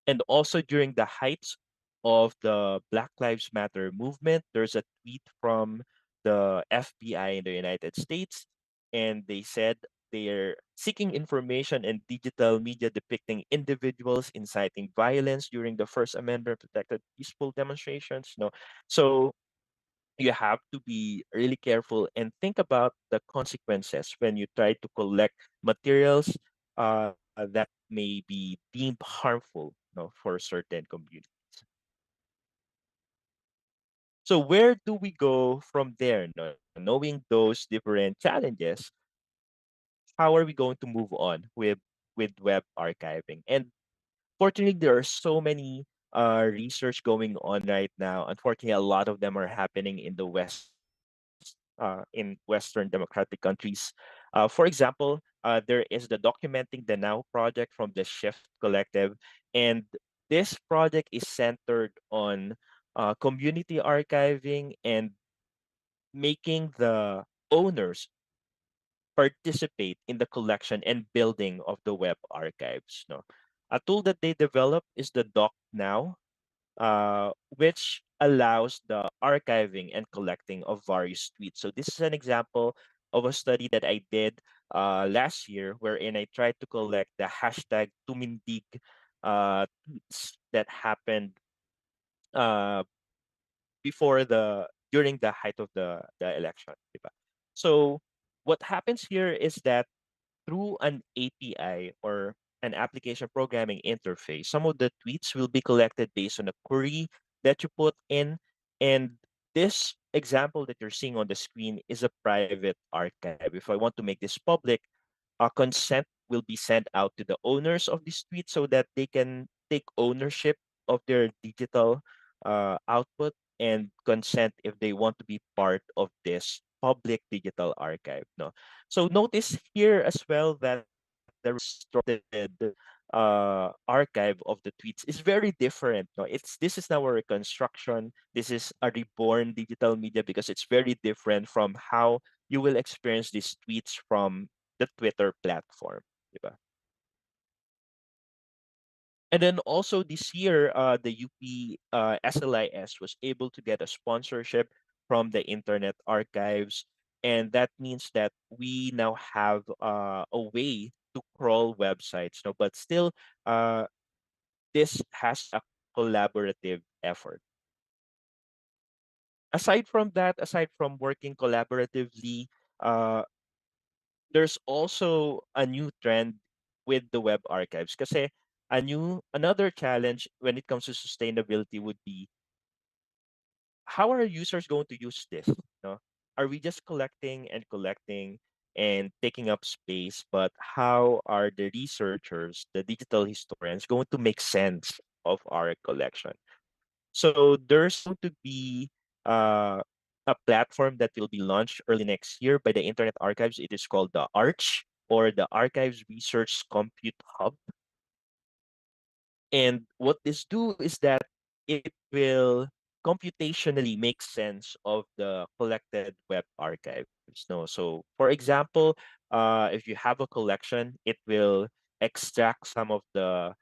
And also during the heights of the Black Lives Matter movement, there's a tweet from the FBI in the United States, and they said they're seeking information and digital media depicting individuals inciting violence during the First Amendment protected peaceful demonstrations. No, so you have to be really careful and think about the consequences when you try to collect materials that may be deemed harmful, for certain communities. So where do we go from there? No? Knowing those different challenges, how are we going to move on with web archiving? And fortunately, there are so many research going on right now. Unfortunately, a lot of them are happening in the West, in Western democratic countries. For example, there is the Documenting the Now project from the Shift Collective, and this project is centered on community archiving and making the owners participate in the collection and building of the web archives. No, a tool that they developed is the Doc Now, which allows the archiving and collecting of various tweets. So this is an example of a study that I did last year, wherein I tried to collect the hashtag Tumindig tweets that happened uh, before the during the height of the election. Diba? So what happens here is that through an API or an application programming interface, some of the tweets will be collected based on a query that you put in. And this example that you're seeing on the screen is a private archive. If I want to make this public, a consent will be sent out to the owners of this tweet so that they can take ownership of their digital output and consent if they want to be part of this public digital archive. No, so notice here as well that the restricted archive of the tweets is very different. No, this is now a reconstruction. This is a reborn digital media because it's very different from how you will experience these tweets from the Twitter platform. Diba? And then also this year, the UP SLIS was able to get a sponsorship from the Internet Archives. And that means that we now have a way to crawl websites. No, but still, uh, this has to be a collaborative effort. Aside from that, aside from working collaboratively, uh, there's also a new trend with the web archives. Kasi another challenge when it comes to sustainability would be, how are users going to use this? No? Are we just collecting and collecting and taking up space? But how are the researchers, the digital historians, going to make sense of our collection? So there's going to be a platform that will be launched early next year by the Internet Archives. It is called the Arch, or the Archives Research Compute Hub. And what this do is that it will computationally make sense of the collected web archives. No, so for example, if you have a collection, it will extract some of the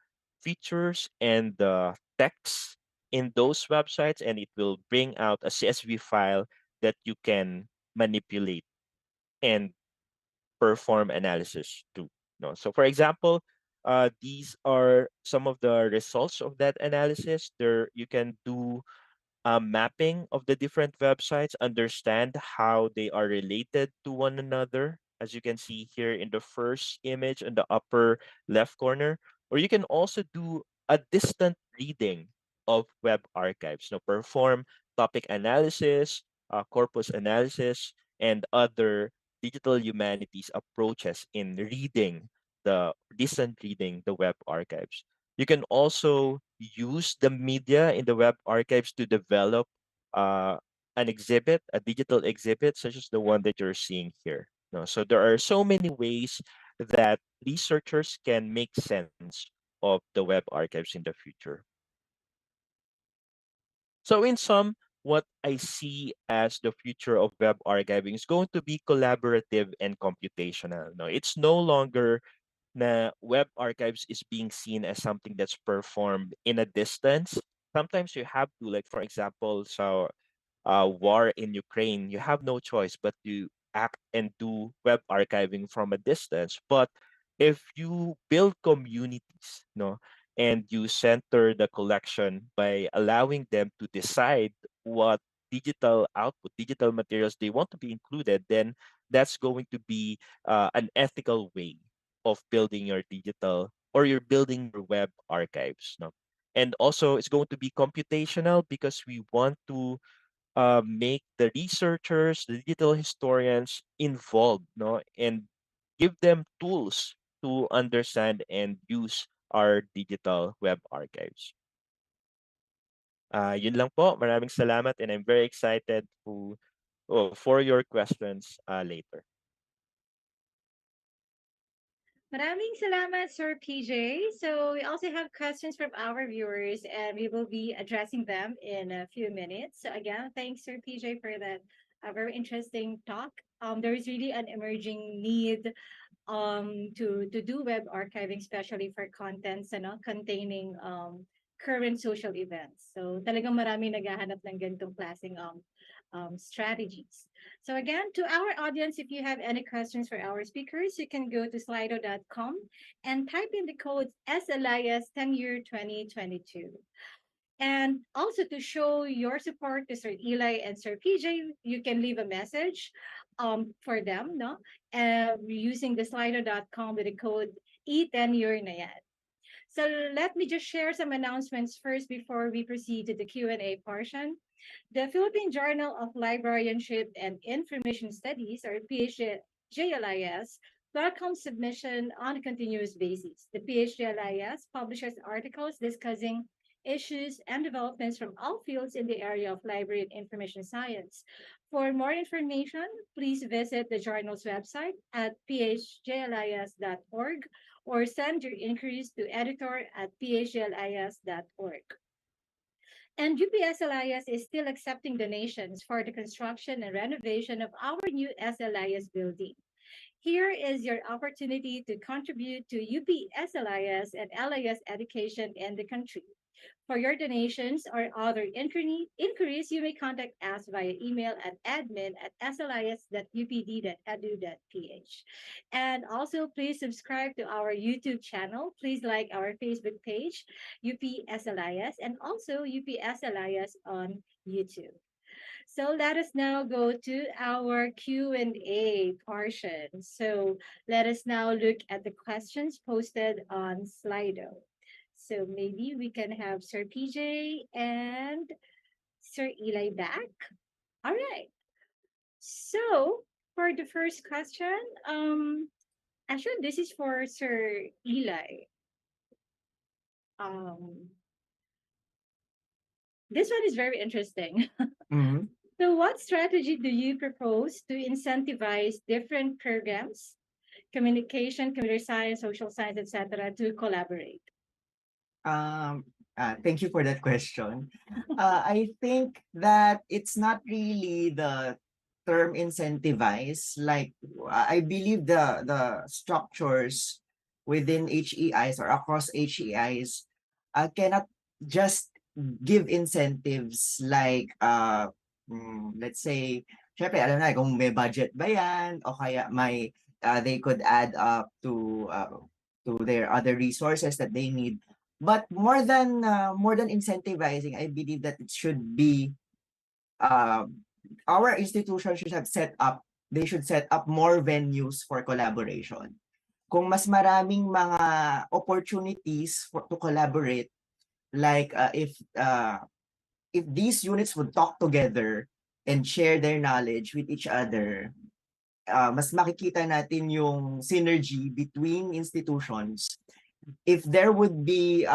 features and the text in those websites, and it will bring out a CSV file that you can manipulate and perform analysis to. No, so for example, these are some of the results of that analysis. There you can do a mapping of the different websites, understand how they are related to one another, as you can see here in the first image in the upper left corner. Or you can also do a distant reading of web archives. Now, perform topic analysis, corpus analysis, and other digital humanities approaches in reading distant reading the web archives. You can also use the media in the web archives to develop uh, an exhibit, a digital exhibit, such as the one that you're seeing here. No, so there are so many ways that researchers can make sense of the web archives in the future. So in sum, what I see as the future of web archiving is going to be collaborative and computational. No, it's no longer na web archives is being seen as something that's performed in a distance. Sometimes you have to, like for example, so war in Ukraine, you have no choice but to act and do web archiving from a distance. But if you build communities, no, and you center the collection by allowing them to decide what digital output, digital materials they want to be included, then that's going to be an ethical way of building your digital, or you're building your web archives. No? And also, it's going to be computational because we want to make the researchers, the digital historians involved, no, and give them tools to understand and use our digital web archives. Yun lang po. Maraming salamat, and I'm very excited for your questions later. Maraming salamat, Sir PJ. So we also have questions from our viewers, and we will be addressing them in a few minutes. So again, thanks, Sir PJ, for that very interesting talk. There is really an emerging need to do web archiving, especially for contents containing current social events. So talagang marami naghahanap ng ganitong klaseng strategies. So again, to our audience, if you have any questions for our speakers, you can go to slido.com and type in the code SLIS Tenure 2022. And also to show your support to Sir Eli and Sir PJ, you can leave a message for them, no? Using the slido.com with the code E10 na yan. So let me just share some announcements first before we proceed to the Q&A portion. The Philippine Journal of Librarianship and Information Studies, or PHJLIS, welcomes submission on a continuous basis. The PHJLIS publishes articles discussing issues and developments from all fields in the area of library and information science. For more information, please visit the journal's website at phjlis.org or send your inquiries to editor@phjlis.org. And UPSLIS is still accepting donations for the construction and renovation of our new SLIS building. Here is your opportunity to contribute to UPSLIS and LIS education in the country. For your donations or other inquiries, you may contact us via email at admin@slis.upd.edu.ph. And also, please subscribe to our YouTube channel. Please like our Facebook page, UPSLIS, and also UPSLIS on YouTube. So let us now go to our Q&A portion. So let us now look at the questions posted on Slido. So maybe we can have Sir PJ and Sir Eli back. All right. So for the first question, actually this is for Sir Eli. This one is very interesting. Mhm. So what strategy do you propose to incentivize different programs, communication, computer science, social science, etc., to collaborate? Thank you for that question. I think that it's not really the term incentivize. Like, I believe the structures within HEIs or across HEIs cannot just give incentives like, let's say, syempre, alam na kung may budget ba yan, o kaya may, they could add up to their other resources that they need. But more than incentivizing, I believe that it should be our institution should have set up. They should set up more venues for collaboration. Kung mas maraming mga opportunities to collaborate, like if these units would talk together and share their knowledge with each other, mas makikita natin yung synergy between institutions. If there would be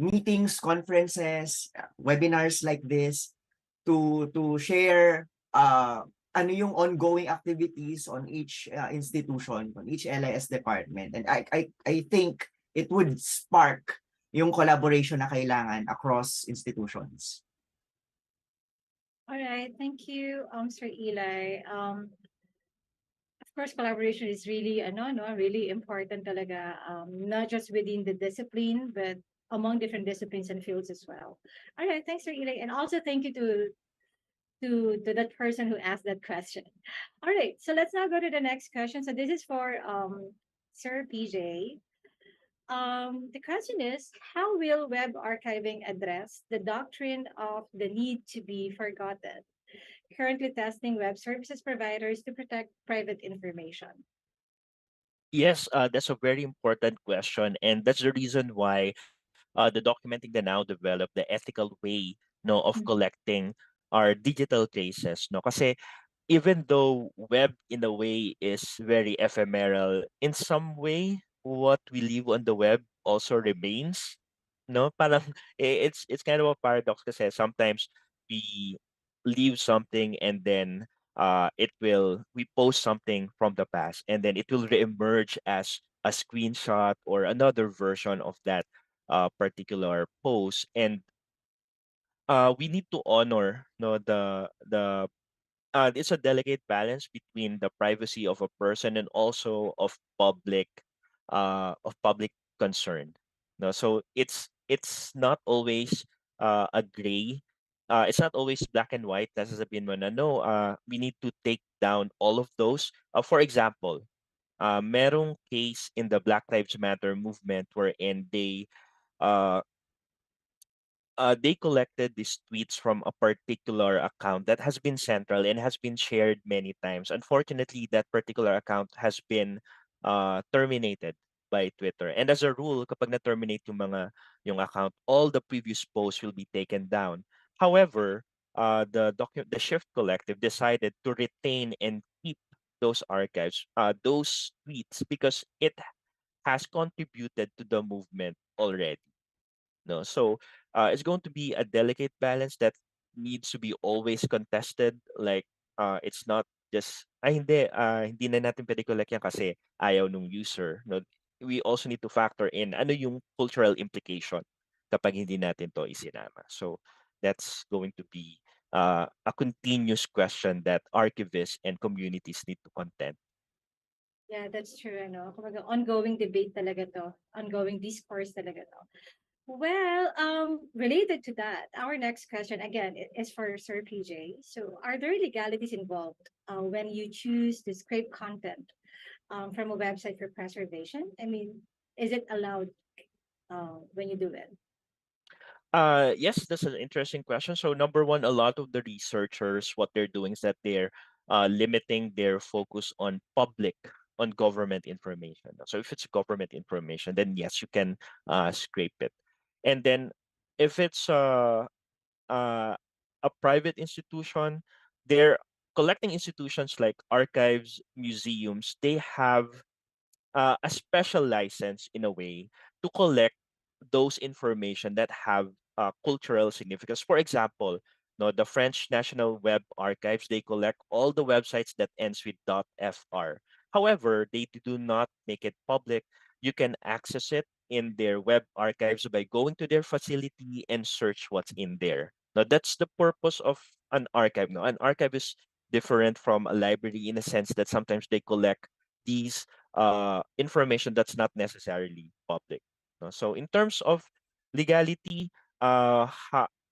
meetings, conferences, webinars like this to share ano yung ongoing activities on each institution, on each LIS department. And I think it would spark yung collaboration na kailangan across institutions. All right, thank you, Sir Eli. Of course, collaboration is really, really important talaga, not just within the discipline, but among different disciplines and fields as well. All right, thanks, Sir Eli, and also thank you to that person who asked that question. All right, so let's now go to the next question. So this is for Sir PJ. The question is, how will web archiving address the doctrine of the need to be forgotten? Currently testing web services providers to protect private information. Yes, that's a very important question, and that's the reason why the Documenting the Now developed the ethical way, no, of Mm. collecting our digital traces, no, kasi even though web in a way is very ephemeral, in some way what we leave on the web also remains. No, parang it's kind of a paradox kasi sometimes we leave something and then it will we post something from the past and then it will reemerge as a screenshot or another version of that particular post, and we need to honor, no, the it's a delicate balance between the privacy of a person and also of public concern. No, so it's not always a gray. It's not always black and white. That's sasabihin mo na no. We need to take down all of those. For example, merong case in the Black Lives Matter movement wherein uh they collected these tweets from a particular account that has been central and has been shared many times. Unfortunately, that particular account has been terminated by Twitter. And as a rule, kapag na-terminate yung account, all the previous posts will be taken down. However, the Shift Collective decided to retain and keep those archives, those tweets, because it has contributed to the movement already. No, so it's going to be a delicate balance that needs to be always contested. Like it's not just hindi na natin pwede collect yan kasi ayaw nung user. No, we also need to factor in ano yung cultural implication kapag hindi natin to isinama. So that's going to be a continuous question that archivists and communities need to contend. Yeah, that's true. Ano, kumbaga, ongoing debate talaga to. Ongoing discourse talaga to. Well, related to that, our next question again is for Sir PJ. So, are there legalities involved when you choose to scrape content from a website for preservation? I mean, is it allowed when you do it? Yes, that's an interesting question. So number one, a lot of the researchers, what they're doing is that they're limiting their focus on on government information. So if it's government information, then yes, you can scrape it. And then if it's uh, a private institution, they're collecting institutions like archives, museums, they have a special license in a way to collect those information that have cultural significance. For example, no, the French National Web Archives, they collect all the websites that ends with .fr. However, they do not make it public. You can access it in their web archives by going to their facility and search what's in there. Now, that's the purpose of an archive. Now, an archive is different from a library in a sense that sometimes they collect these information that's not necessarily public. No? So in terms of legality,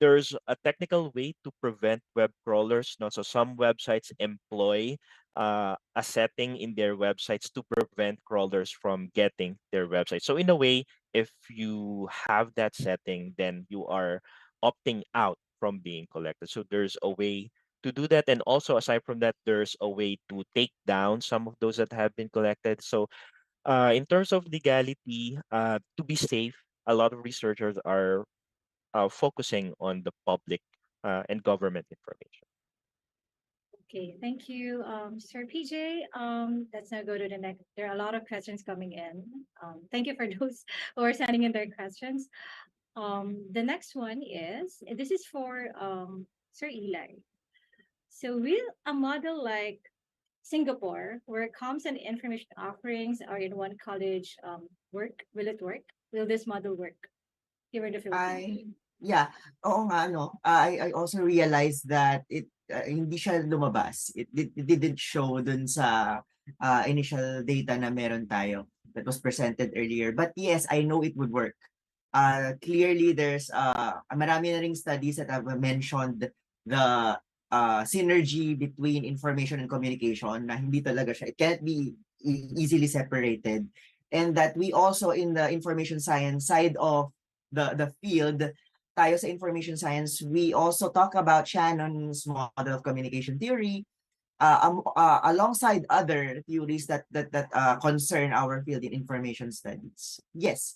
there's a technical way to prevent web crawlers. No? So some websites employ a setting in their websites to prevent crawlers from getting their website. So in a way, if you have that setting, then you are opting out from being collected. So there's a way to do that, and also aside from that, there's a way to take down some of those that have been collected. So in terms of legality, to be safe, a lot of researchers are focusing on the public and government information. Okay, thank you, Sir PJ. Let's now go to the next. There are a lot of questions coming in. Thank you for those who are sending in their questions. The next one is this is for Sir Eli. So will a model like Singapore, where comms and information offerings are in one college, work? Will it work? Will this model work here in the Philippines? Yeah, oo nga no. I also realized that hindi siya lumabas. It didn't show dun sa initial data na meron tayo that was presented earlier. But yes, I know it would work. Clearly there's marami na ring studies that have mentioned the synergy between information and communication na hindi talaga siya. It can't be easily separated. and that we also in the information science side of the field, tayo sa information science, we also talk about Shannon's model of communication theory, alongside other theories that concern our field in information studies. Yes,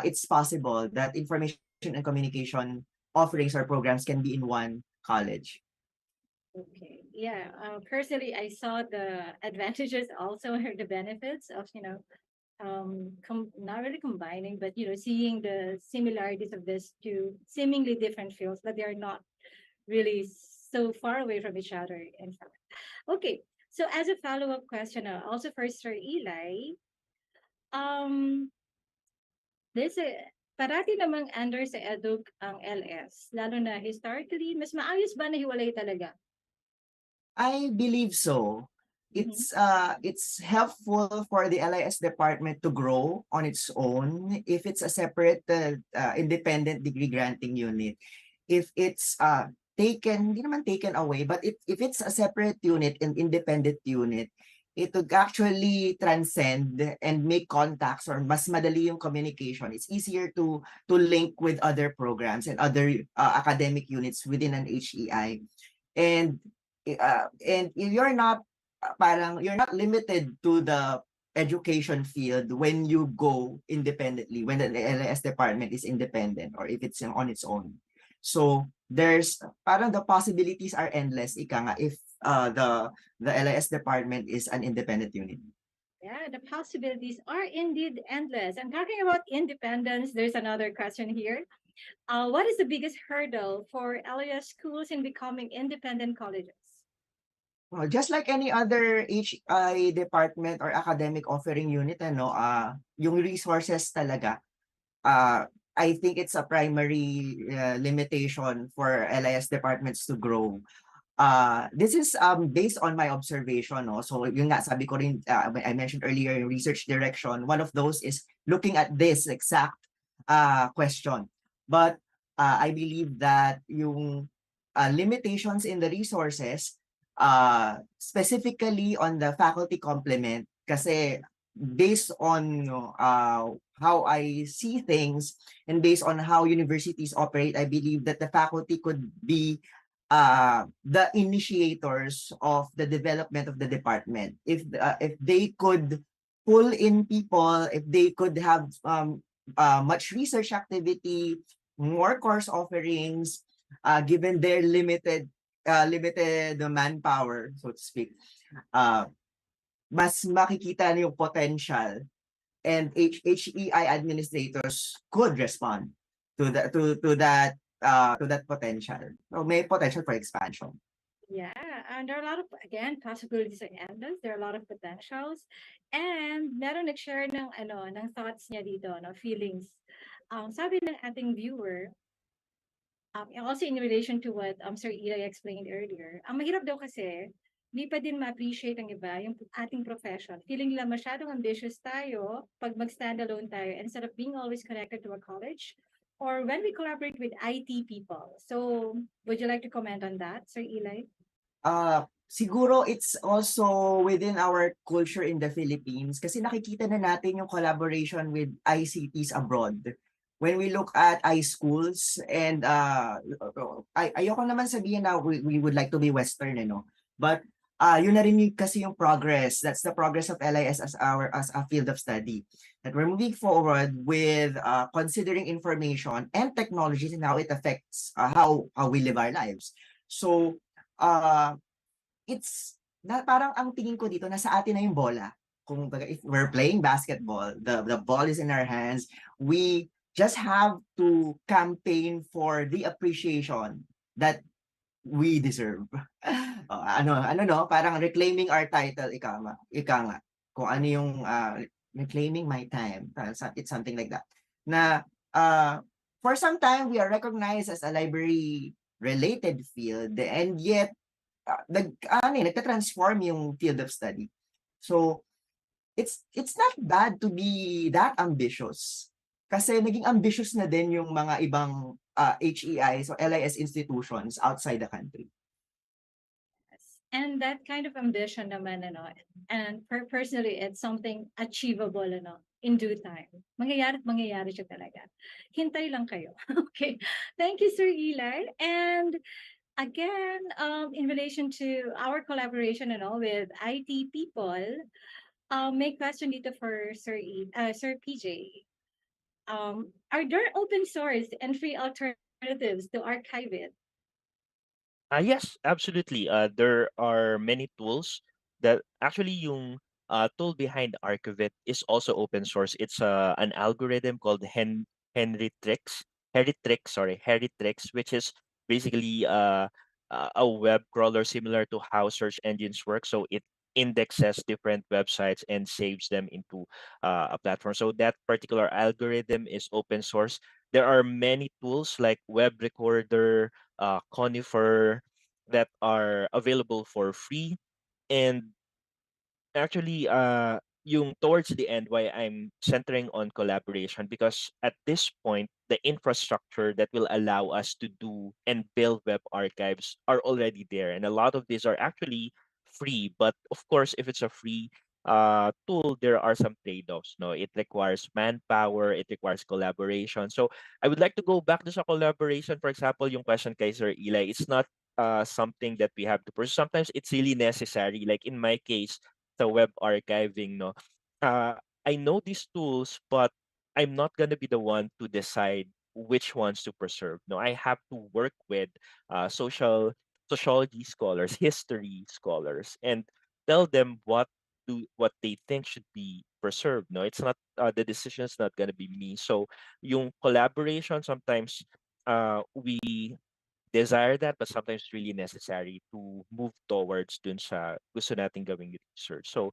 it's possible that information and communication offerings or programs can be in one college. Okay. Yeah. Personally, I saw the advantages also or the benefits of, not really combining, but, seeing the similarities of these two seemingly different fields, but they are not really so far away from each other, in fact. Okay. So as a follow-up question, also for Sir Eli, um, there's a, parati namang under sa eduk ang LS, lalo na historically, mas maayos ba na hiwalay talaga? I believe so. It's helpful for the LIS department to grow on its own if it's a separate independent degree granting unit. If it's taken, hindi naman taken away, but if it's a separate unit, an independent unit, it would actually transcend and make contacts or mas madali yung communication. It's easier to link with other programs and other academic units within an HEI. And you're not you're not limited to the education field when you go independently, when the LIS department is independent or if it's on its own. So there's parang the possibilities are endless, ika nga, if the LIS department is an independent unit. Yeah, the possibilities are indeed endless. And talking about independence, there's another question here. What is the biggest hurdle for LIS schools in becoming independent colleges? Well, just like any other HI department or academic offering unit, yung resources talaga, I think it's a primary limitation for LIS departments to grow. This is based on my observation, no? So yun nga, sabi ko rin, I mentioned earlier yung research direction, one of those is looking at this exact question. But I believe that yung limitations in the resources, specifically on the faculty complement, kasi based on how I see things and based on how universities operate, I believe that the faculty could be the initiators of the development of the department. If they could pull in people, if they could have much research activity, more course offerings, given their limited manpower, so to speak, mas makikita niyo yung potential, and HEI administrators could respond to that potential. So may potential for expansion. Yeah, and there are a lot of, again, possibilities are endless. There are a lot of potentials. And meron nag-share ng thoughts niya dito, no, feelings. Sabi ng ating viewer, also in relation to what Sir Eli explained earlier, ang mahirap daw kasi, di pa din ma-appreciate ng iba yung ating profession. Feeling nila masyadong ambitious tayo pag mag-standalone tayo instead of being always connected to a college or when we collaborate with IT people. So, would you like to comment on that, Sir Eli? Siguro it's also within our culture in the Philippines kasi nakikita na natin yung collaboration with ICTs abroad. When we look at iSchools and ayoko naman sabihin na we would like to be Western, but yun na rin kasi yung progress. That's the progress of LIS as a field of study. That we're moving forward with considering information and technologies and how it affects how we live our lives. So it's na parang ang tingin ko dito nasa atin na yung bola. Kung if we're playing basketball, the ball is in our hands. We just have to campaign for the appreciation that we deserve. Parang reclaiming our title, ika nga. Kung ano yung reclaiming my time. It's something like that. Na for some time, we are recognized as a library-related field, and yet, nagta-transform yung field of study. So, it's not bad to be that ambitious. Kasi naging ambitious na din yung mga ibang HEIs o LIS institutions outside the country. And that kind of ambition naman, ano, and personally, it's something achievable, ano, in due time. Mangyayari at mangyayari siya talaga. Hintay lang kayo. Okay. Thank you, Sir Eli. And again, in relation to our collaboration and all with IT people, may question dito for Sir PJ. Are there open source and free alternatives to archive it? Yes, absolutely. There are many tools that actually yung tool behind Archivit is also open source. It's an algorithm called Heritrix, which is basically a web crawler similar to how search engines work. So it indexes different websites and saves them into a platform. So that particular algorithm is open source. There are many tools like Web Recorder, Conifer that are available for free. And actually, yung towards the end, why I'm centering on collaboration, because at this point, the infrastructure that will allow us to do and build web archives are already there. And a lot of these are actually free. But of course, if it's a free tool, there are some trade-offs. No, it requires manpower, it requires collaboration. So I would like to go back to sa collaboration. For example, yung question kay Sir Eli, it's not something that we have to pursue. Sometimes it's really necessary. Like in my case, the web archiving, no, uh, I know these tools, but I'm not gonna be the one to decide which ones to preserve. No, I have to work with sociology scholars, history scholars, and tell them what they think should be preserved. No, it's not the decision's not gonna be me. So yung collaboration sometimes we desire that, but sometimes it's really necessary to move towards dun sa gusto nating gawing research. So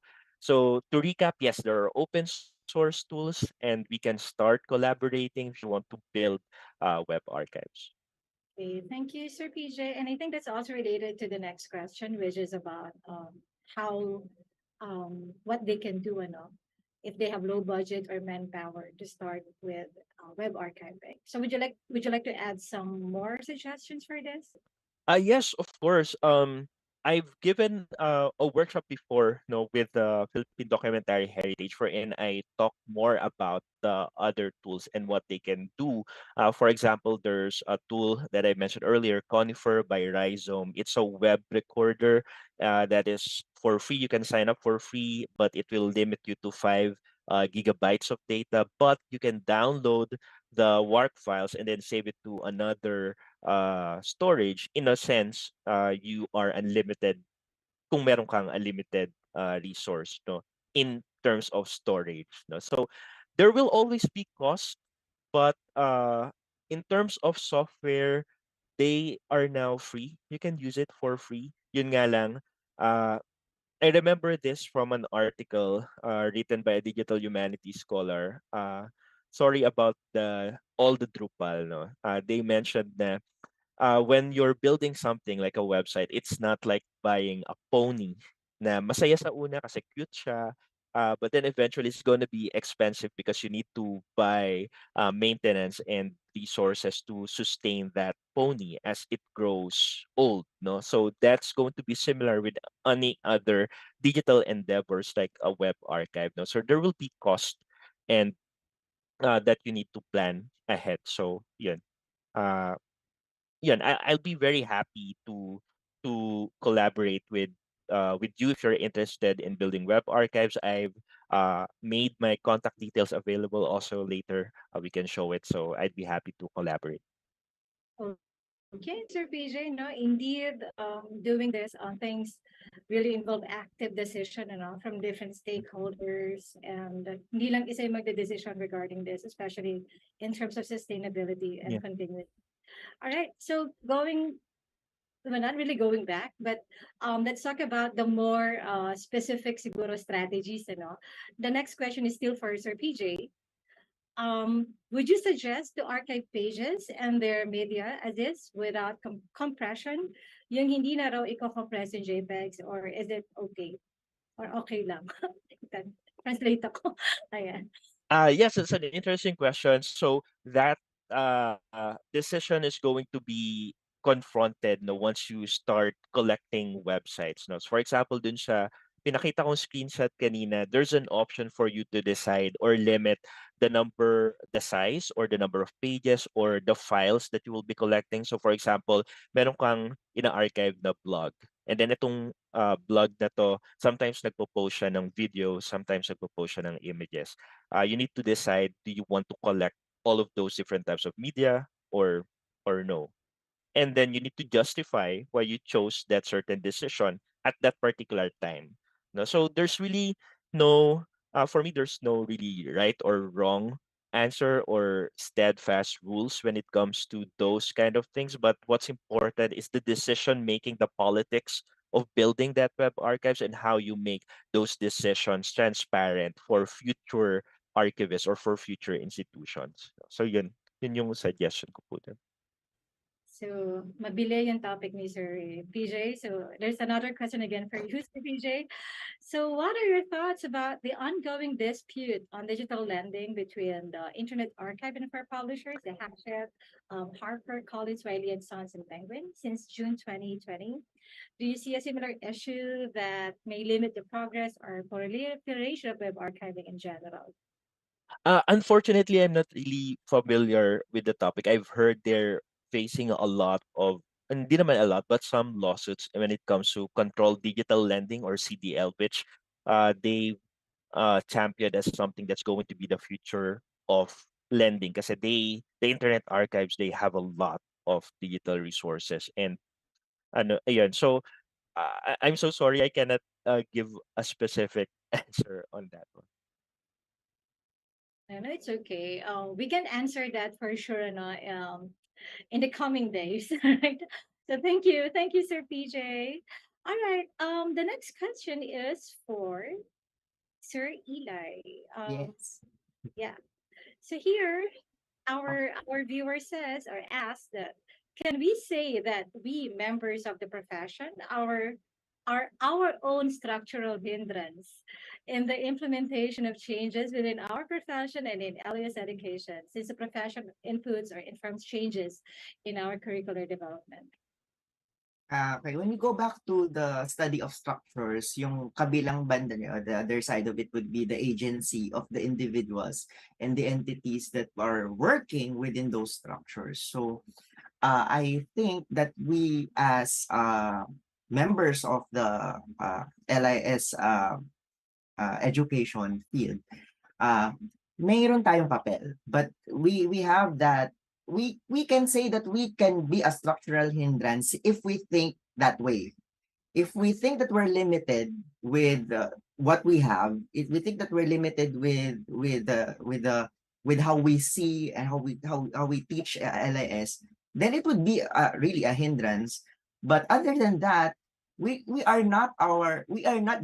to recap, yes, there are open source tools and we can start collaborating if you want to build web archives. Okay, thank you, Sir PJ. And I think that's also related to the next question, which is about how what they can do, ano, if they have low budget or manpower to start with web archiving. So would you like to add some more suggestions for this? Yes, of course. I've given a workshop before, with the Philippine Documentary Heritage, wherein I talk more about the other tools and what they can do. For example, there's a tool that I mentioned earlier, Conifer by Rhizome. It's a web recorder that is for free. You can sign up for free, but it will limit you to 5 gigabytes of data. But you can download the WARC files and then save it to another storage. In a sense, you are unlimited kung meron kang unlimited resource, no, in terms of storage, no. So there will always be cost, but in terms of software, they are now free. You can use it for free. Yun nga lang, uh, I remember this from an article written by a digital humanities scholar. Sorry about the all the Drupal, no. They mentioned that when you're building something like a website, it's not like buying a pony na masaya sa una kasi cute siya. But then eventually it's going to be expensive because you need to buy maintenance and resources to sustain that pony as it grows old. No, so that's going to be similar with any other digital endeavors like a web archive. No, so there will be cost and that you need to plan ahead. So yun. Uh, I'll be very happy to collaborate with you if you're interested in building web archives. I've made my contact details available also later. We can show it, so I'd be happy to collaborate. Okay, Sir PJ, no, indeed, doing this on things really involve active decision, from different stakeholders, and hindi lang isa yung magde-decision regarding this, especially in terms of sustainability Yeah. and continuity. All right, so well, not really going back, but let's talk about the more specific siguro strategies, The next question is still for Sir PJ. Would you suggest to archive pages and their media as is without compression? Yung hindi na raw i-compress yung JPEGs, or is it okay? Or okay lang? Translate ako. Ayan. Yes, it's an interesting question. So that decision is going to be confronted no once you start collecting websites no. So for example dun sa pinakita kong screenshot kanina, there's an option for you to decide or limit the size or the number of pages or the files that you will be collecting. So for example, meron kang ina-archive na blog. And then itong blog na to, sometimes nagpo-post siya ng video, sometimes nagpo-post siya ng images. You need to decide, do you want to collect all of those different types of media or no? And then you need to justify why you chose that certain decision at that particular time. No, so there's really no for me there's no really right or wrong answer or steadfast rules when it comes to those kind of things. But what's important is the decision making, the politics of building that web archives and how you make those decisions transparent for future archivists or for future institutions. So yun yung suggestion ko po dun. So, mabili yung topic ni Sir PJ. So, there's another question again for you, Sir PJ. So, what are your thoughts about the ongoing dispute on digital lending between the Internet Archive and Fair Publishers, the Hackett, Harper, Collins, Wiley and Sons, and Penguin since June 2020? Do you see a similar issue that may limit the progress or proliferation of web archiving in general? Unfortunately, I'm not really familiar with the topic. I've heard they're facing a lot of, hindi naman a lot, but some lawsuits when it comes to controlled digital lending or CDL, which they championed as something that's going to be the future of lending. Kasi the Internet Archives, they have a lot of digital resources. And ano, ayun. So, I'm so sorry, I cannot give a specific answer on that one. No, no, it's okay. We can answer that for sure no, in the coming days. Right? So thank you, Sir PJ. All right. The next question is for Sir Eli. Yes. Yeah. So here, our viewer says or asks that can we say that we members of the profession are our own structural hindrance in the implementation of changes within our profession and in LES education, since the profession inputs or informs changes in our curricular development? Okay, when we go back to the study of structures, yung kabilang banda niya, the other side of it would be the agency of the individuals and the entities that are working within those structures. So I think that we as members of the LIS education field, mayroon tayong papel, but we have that we can say that we can be a structural hindrance if we think that way. If we think that we're limited with what we have, if we think that we're limited with how we see and how we teach LIS, then it would be really a hindrance. But other than that, we are not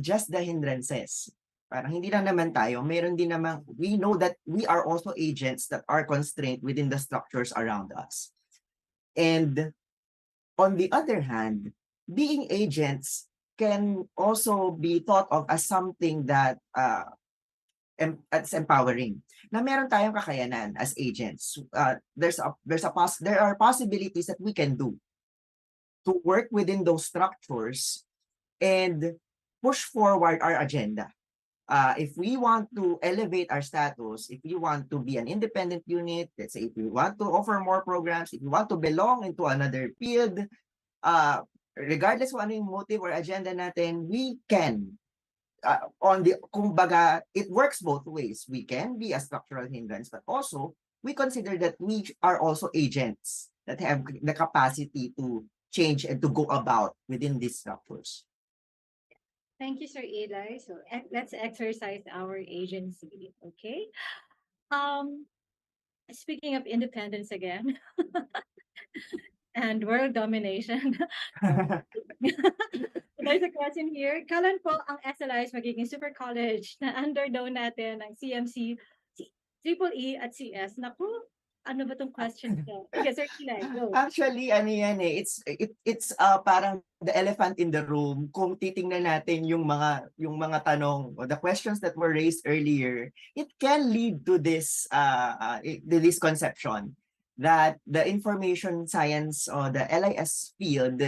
just the hindrances. Parang hindi lang naman tayo, meron din naman, we know that we are also agents that are constrained within the structures around us. And on the other hand, being agents can also be thought of as something that it's empowering. Na meron tayong kakayanan as agents. There are possibilities that we can do to work within those structures and push forward our agenda. If we want to elevate our status, if we want to be an independent unit, let's say if we want to offer more programs, if we want to belong into another field, regardless kung ano yung motive or agenda natin, we can. Kumbaga, it works both ways. We can be a structural hindrance, but also, we consider that we are also agents that have the capacity to change and to go about within these structures. Thank you, Sir Eli. So let's exercise our agency. Okay. Speaking of independence again and world domination. There's a question here. Kailan po ang SLIS magiging super college na under daw natin ng CMC, Triple E at CS? Naku, ano ba tong question ko? Okay, Sir Eli, go. Actually, ano yan eh, it's parang the elephant in the room. Kung titingnan natin yung mga tanong or the questions that were raised earlier, it can lead to this conception that the information science or the LIS field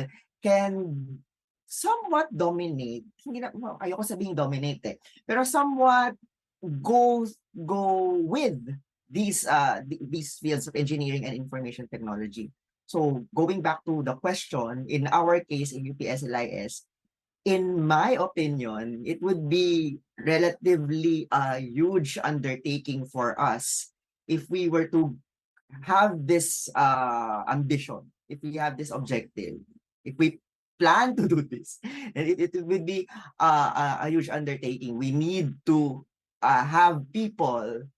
can somewhat dominate, hindi na, ayoko sabihin dominate pero somewhat go with these fields of engineering and information technology. So going back to the question, in our case in UPSLIS, in my opinion, it would be relatively a huge undertaking for us if we were to have this ambition, if we have this objective, if we plan to do this, and it would be a huge undertaking. We need to have people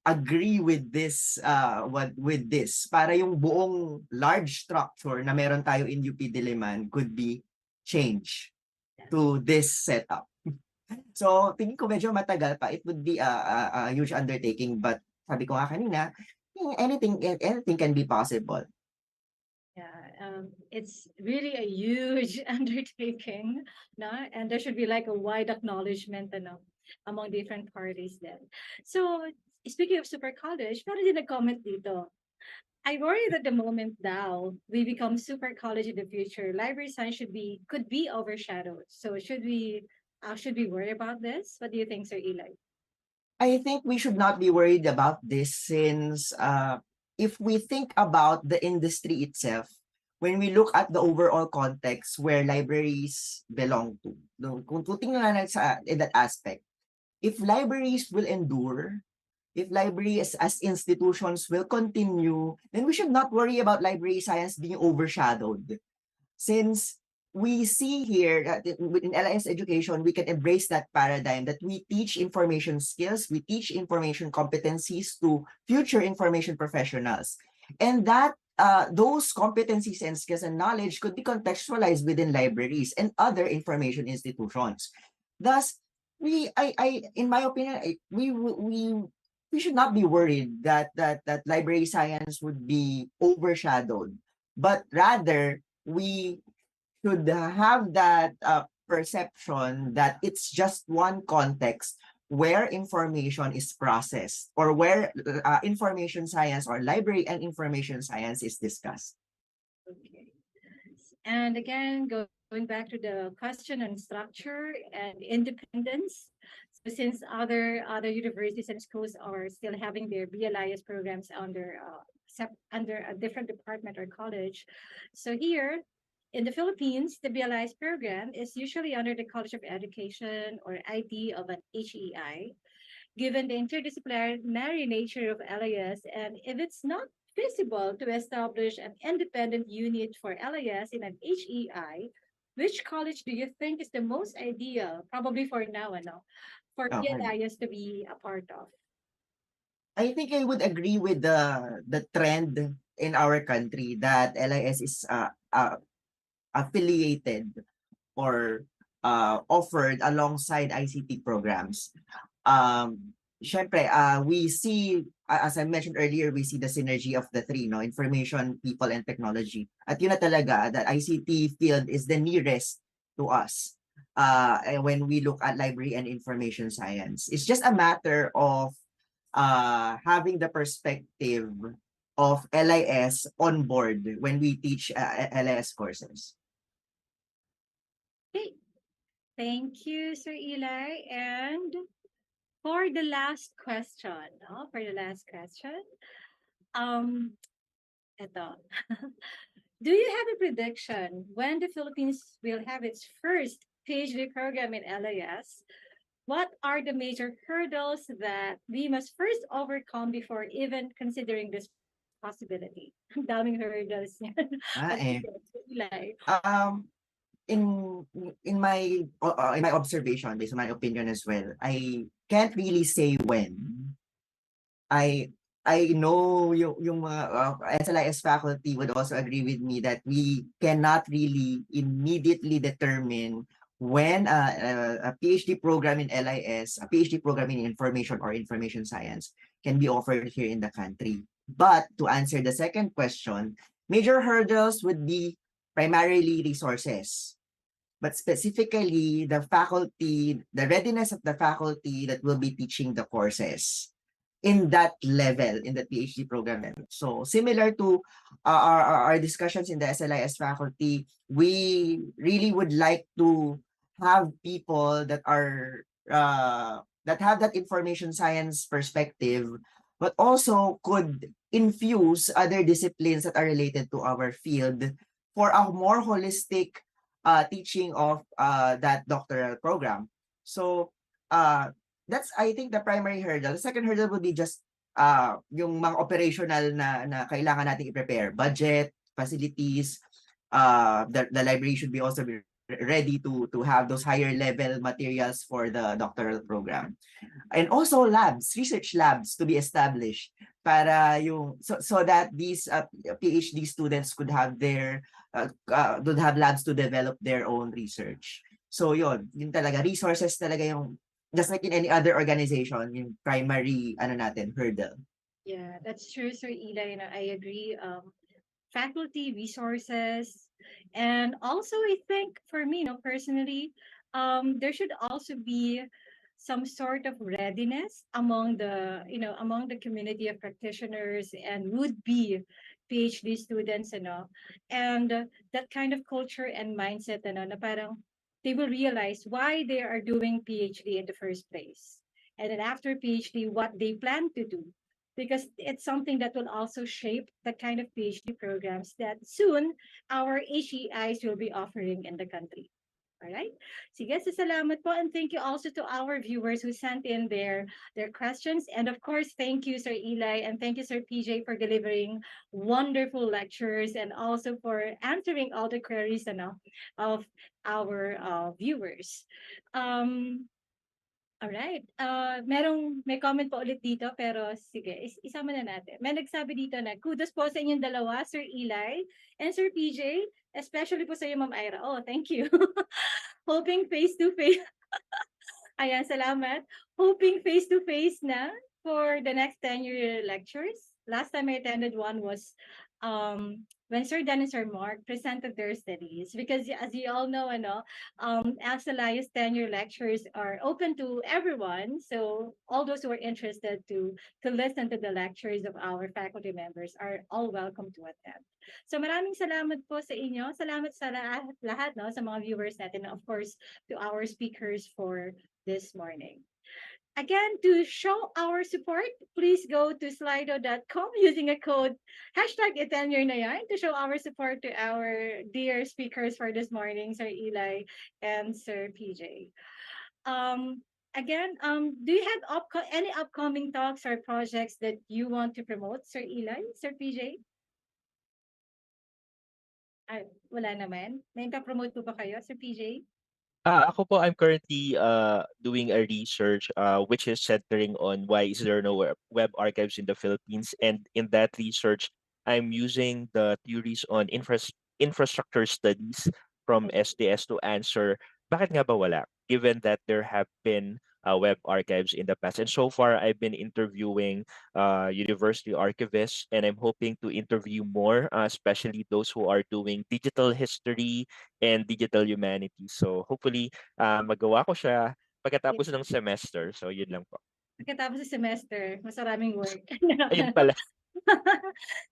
agree with this with this para yung buong large structure na meron tayo in UP Diliman could be changed to this setup. So tingin ko medyo matagal pa. It would be a huge undertaking, but sabi ko nga kanina, anything can be possible. Yeah, it's really a huge undertaking, no? And there should be like a wide acknowledgement, among different parties then. So, speaking of super college, meron din nag-comment dito. I worry that the moment now we become super college in the future, library science could be overshadowed. So should we worry about this? What do you think, Sir Eli? I think we should not be worried about this since if we think about the industry itself, when we look at the overall context where libraries belong to, kung tingnan natin in that aspect, if libraries will endure, if libraries as institutions will continue, then we should not worry about library science being overshadowed. Since we see here that in LIS education, we can embrace that paradigm that we teach information skills, we teach information competencies to future information professionals. And that those competencies and skills and knowledge could be contextualized within libraries and other information institutions. Thus, in my opinion, we should not be worried that library science would be overshadowed, but rather we should have that perception that it's just one context where information is processed or where information science or library and information science is discussed. Okay. And again, going back to the question on structure and independence. So since other universities and schools are still having their BLIS programs under a different department or college, so here in the Philippines, the BLIS program is usually under the College of Education or ID of an HEI, given the interdisciplinary nature of LIS, and if it's not feasible to establish an independent unit for LIS in an HEI, which college do you think is the most ideal, probably for now, for Okay. BLIS to be a part of? I think I would agree with the trend in our country that LIS is affiliated or offered alongside ICT programs. Syempre, we see, as I mentioned earlier, we see the synergy of the three, no? Information, people, and technology. At yun na talaga, that ICT field is the nearest to us when we look at library and information science. It's just a matter of having the perspective of LIS on board when we teach LIS courses. Okay. Thank you, Sir Eli. And for the last question, eto. Do you have a prediction when the Philippines will have its first PhD program in LIS? What are the major hurdles that we must first overcome before even considering this possibility? Ang daming hurdles niyan. Eli. In my observation, based on my opinion as well, I can't really say when. I know yung SLIS faculty would also agree with me that we cannot really immediately determine when a PhD program in LIS, a PhD program in information or information science can be offered here in the country. But to answer the second question, major hurdles would be primarily resources, but specifically the faculty, the readiness of the faculty that will be teaching the courses. in that level, in the PhD program level. So similar to our discussions in the SLIS faculty, we really would like to have people that are that have that information science perspective, but also could infuse other disciplines that are related to our field for a more holistic teaching of that doctoral program. So that's, I think, the primary hurdle. The second hurdle would be just yung mga operational na kailangan nating i-prepare. Budget, facilities, the library should be also be ready to have those higher level materials for the doctoral program. And also labs, research labs to be established para yung so that these PhD students could have their would have labs to develop their own research. So yun talaga, resources talaga yung, just like in any other organization, yung primary hurdle. Yeah, that's true, Sir Eli. I agree. Faculty resources, and also I think for me, personally, there should also be some sort of readiness among the community of practitioners and would be PhD students, and that kind of culture and mindset, na parang they will realize why they are doing PhD in the first place, and then after PhD, what they plan to do, because it's something that will also shape the kind of PhD programs that soon our HEIs will be offering in the country. All right. Sige, so salamat po, and thank you also to our viewers who sent in their questions. And of course, thank you, Sir Eli, and thank you, Sir PJ, for delivering wonderful lectures and also for answering all the queries of our viewers. Um, Alright. May comment po ulit dito, pero sige, isama na natin. May nagsabi dito na, kudos po sa inyong dalawa, Sir Eli and Sir PJ, especially po sa iyo, Ma'am Ira. Oh, thank you. Hoping face-to-face. Ayan, salamat. Hoping face-to-face na for the next tenure lectures. Last time I attended one was when Sir Dan and Sir Mark presented their studies. Because as you all know, SLIS tenure lectures are open to everyone. So all those who are interested to listen to the lectures of our faculty members are all welcome to attend. So maraming salamat po sa inyo. Salamat sa lahat, no, sa mga viewers natin. Of course, to our speakers for this morning. Again, to show our support, please go to slido.com using a code #tenure na yan to show our support to our dear speakers for this morning, Sir Eli and Sir PJ. Again, do you have any upcoming talks or projects that you want to promote, Sir Eli, Sir PJ? Ay, wala naman. May pa-promote po ba kayo, Sir PJ? Ako po, I'm currently doing a research which is centering on why is there no web archives in the Philippines, and in that research, I'm using the theories on infrastructure studies from SDS to answer bakit nga ba wala, given that there have been web archives in the past. And so far, I've been interviewing university archivists, and I'm hoping to interview more, especially those who are doing digital history and digital humanities. So hopefully, magawa ko siya pagkatapos ng semester. So yun lang po. Pagkatapos sa semester, mas maraming work. Ayun pala.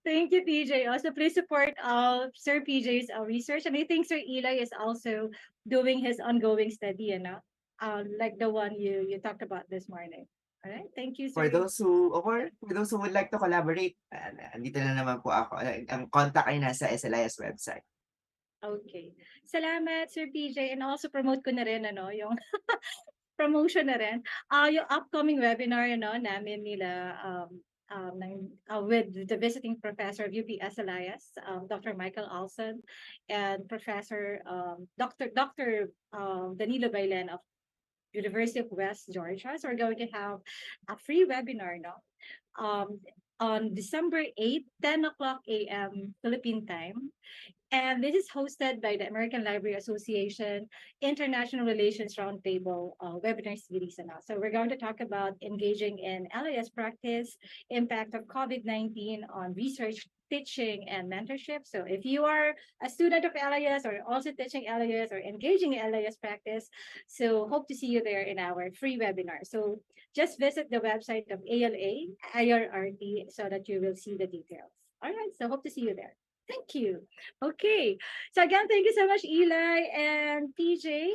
Thank you, PJ. Also, please support Sir PJ's research. And I think Sir Eli is also doing his ongoing study, like the one you talked about this morning. All right. Thank you, For Sir. those who would like to collaborate, andito na naman po ako. Ang contact ay nasa SLIS website. Okay. Salamat, Sir PJ. And also promote ko na rin, yung promotion na rin. Yung upcoming webinar, namin nila, with the visiting professor of UPSLIS, Dr. Michael Alson, and Professor Dr. Danilo Bailen of University of West Georgia. So we're going to have a free webinar, on December 8, 10 o'clock a.m. Philippine time. And this is hosted by the American Library Association International Relations Roundtable webinar series. And so we're going to talk about engaging in LIS practice, impact of COVID-19 on research, teaching, and mentorship. So if you are a student of LIS or also teaching LIS or engaging in LIS practice, so hope to see you there in our free webinar. So just visit the website of ALA, IRRT, so that you will see the details. All right, so hope to see you there. Thank you. Okay. So again, thank you so much, Eli and PJ.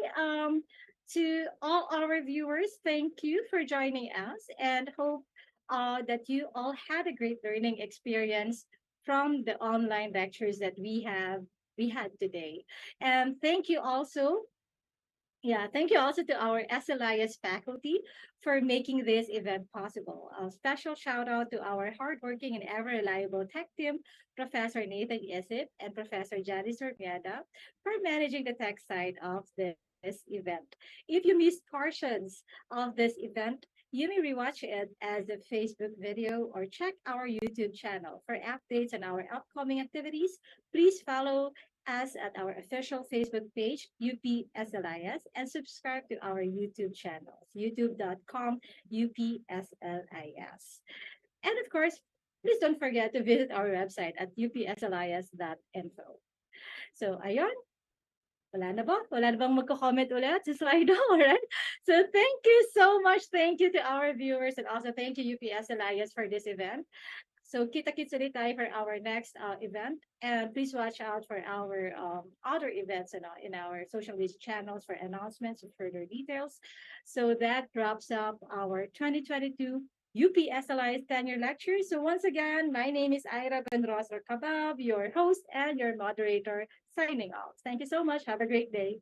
To all our viewers, thank you for joining us and hope that you all had a great learning experience from the online lectures that we had today. And thank you also to our SLIS faculty for making this event possible. A special shout out to our hardworking and ever reliable tech team, Professor Nathan Isip and Professor Janice Urmieda, for managing the tech side of this event. If you missed portions of this event, you may rewatch it as a Facebook video or check our YouTube channel. For updates on our upcoming activities, please follow us at our official Facebook page, UPSLIS, and subscribe to our YouTube channels, youtube.com, UPSLIS. And of course, please don't forget to visit our website at upslis.info. So, ayun, wala na ba? Wala na bang magko-comment ulit sa Slido, alright? So, thank you so much. Thank you to our viewers and also thank you, UPSLIS, for this event. So kita-kits ulit tayo for our next event. And please watch out for our other events in our social media channels for announcements and further details. So that wraps up our 2022 UPSLIS tenure lecture. So once again, my name is Ira Benros-Kabab, your host and your moderator, signing off. Thank you so much. Have a great day.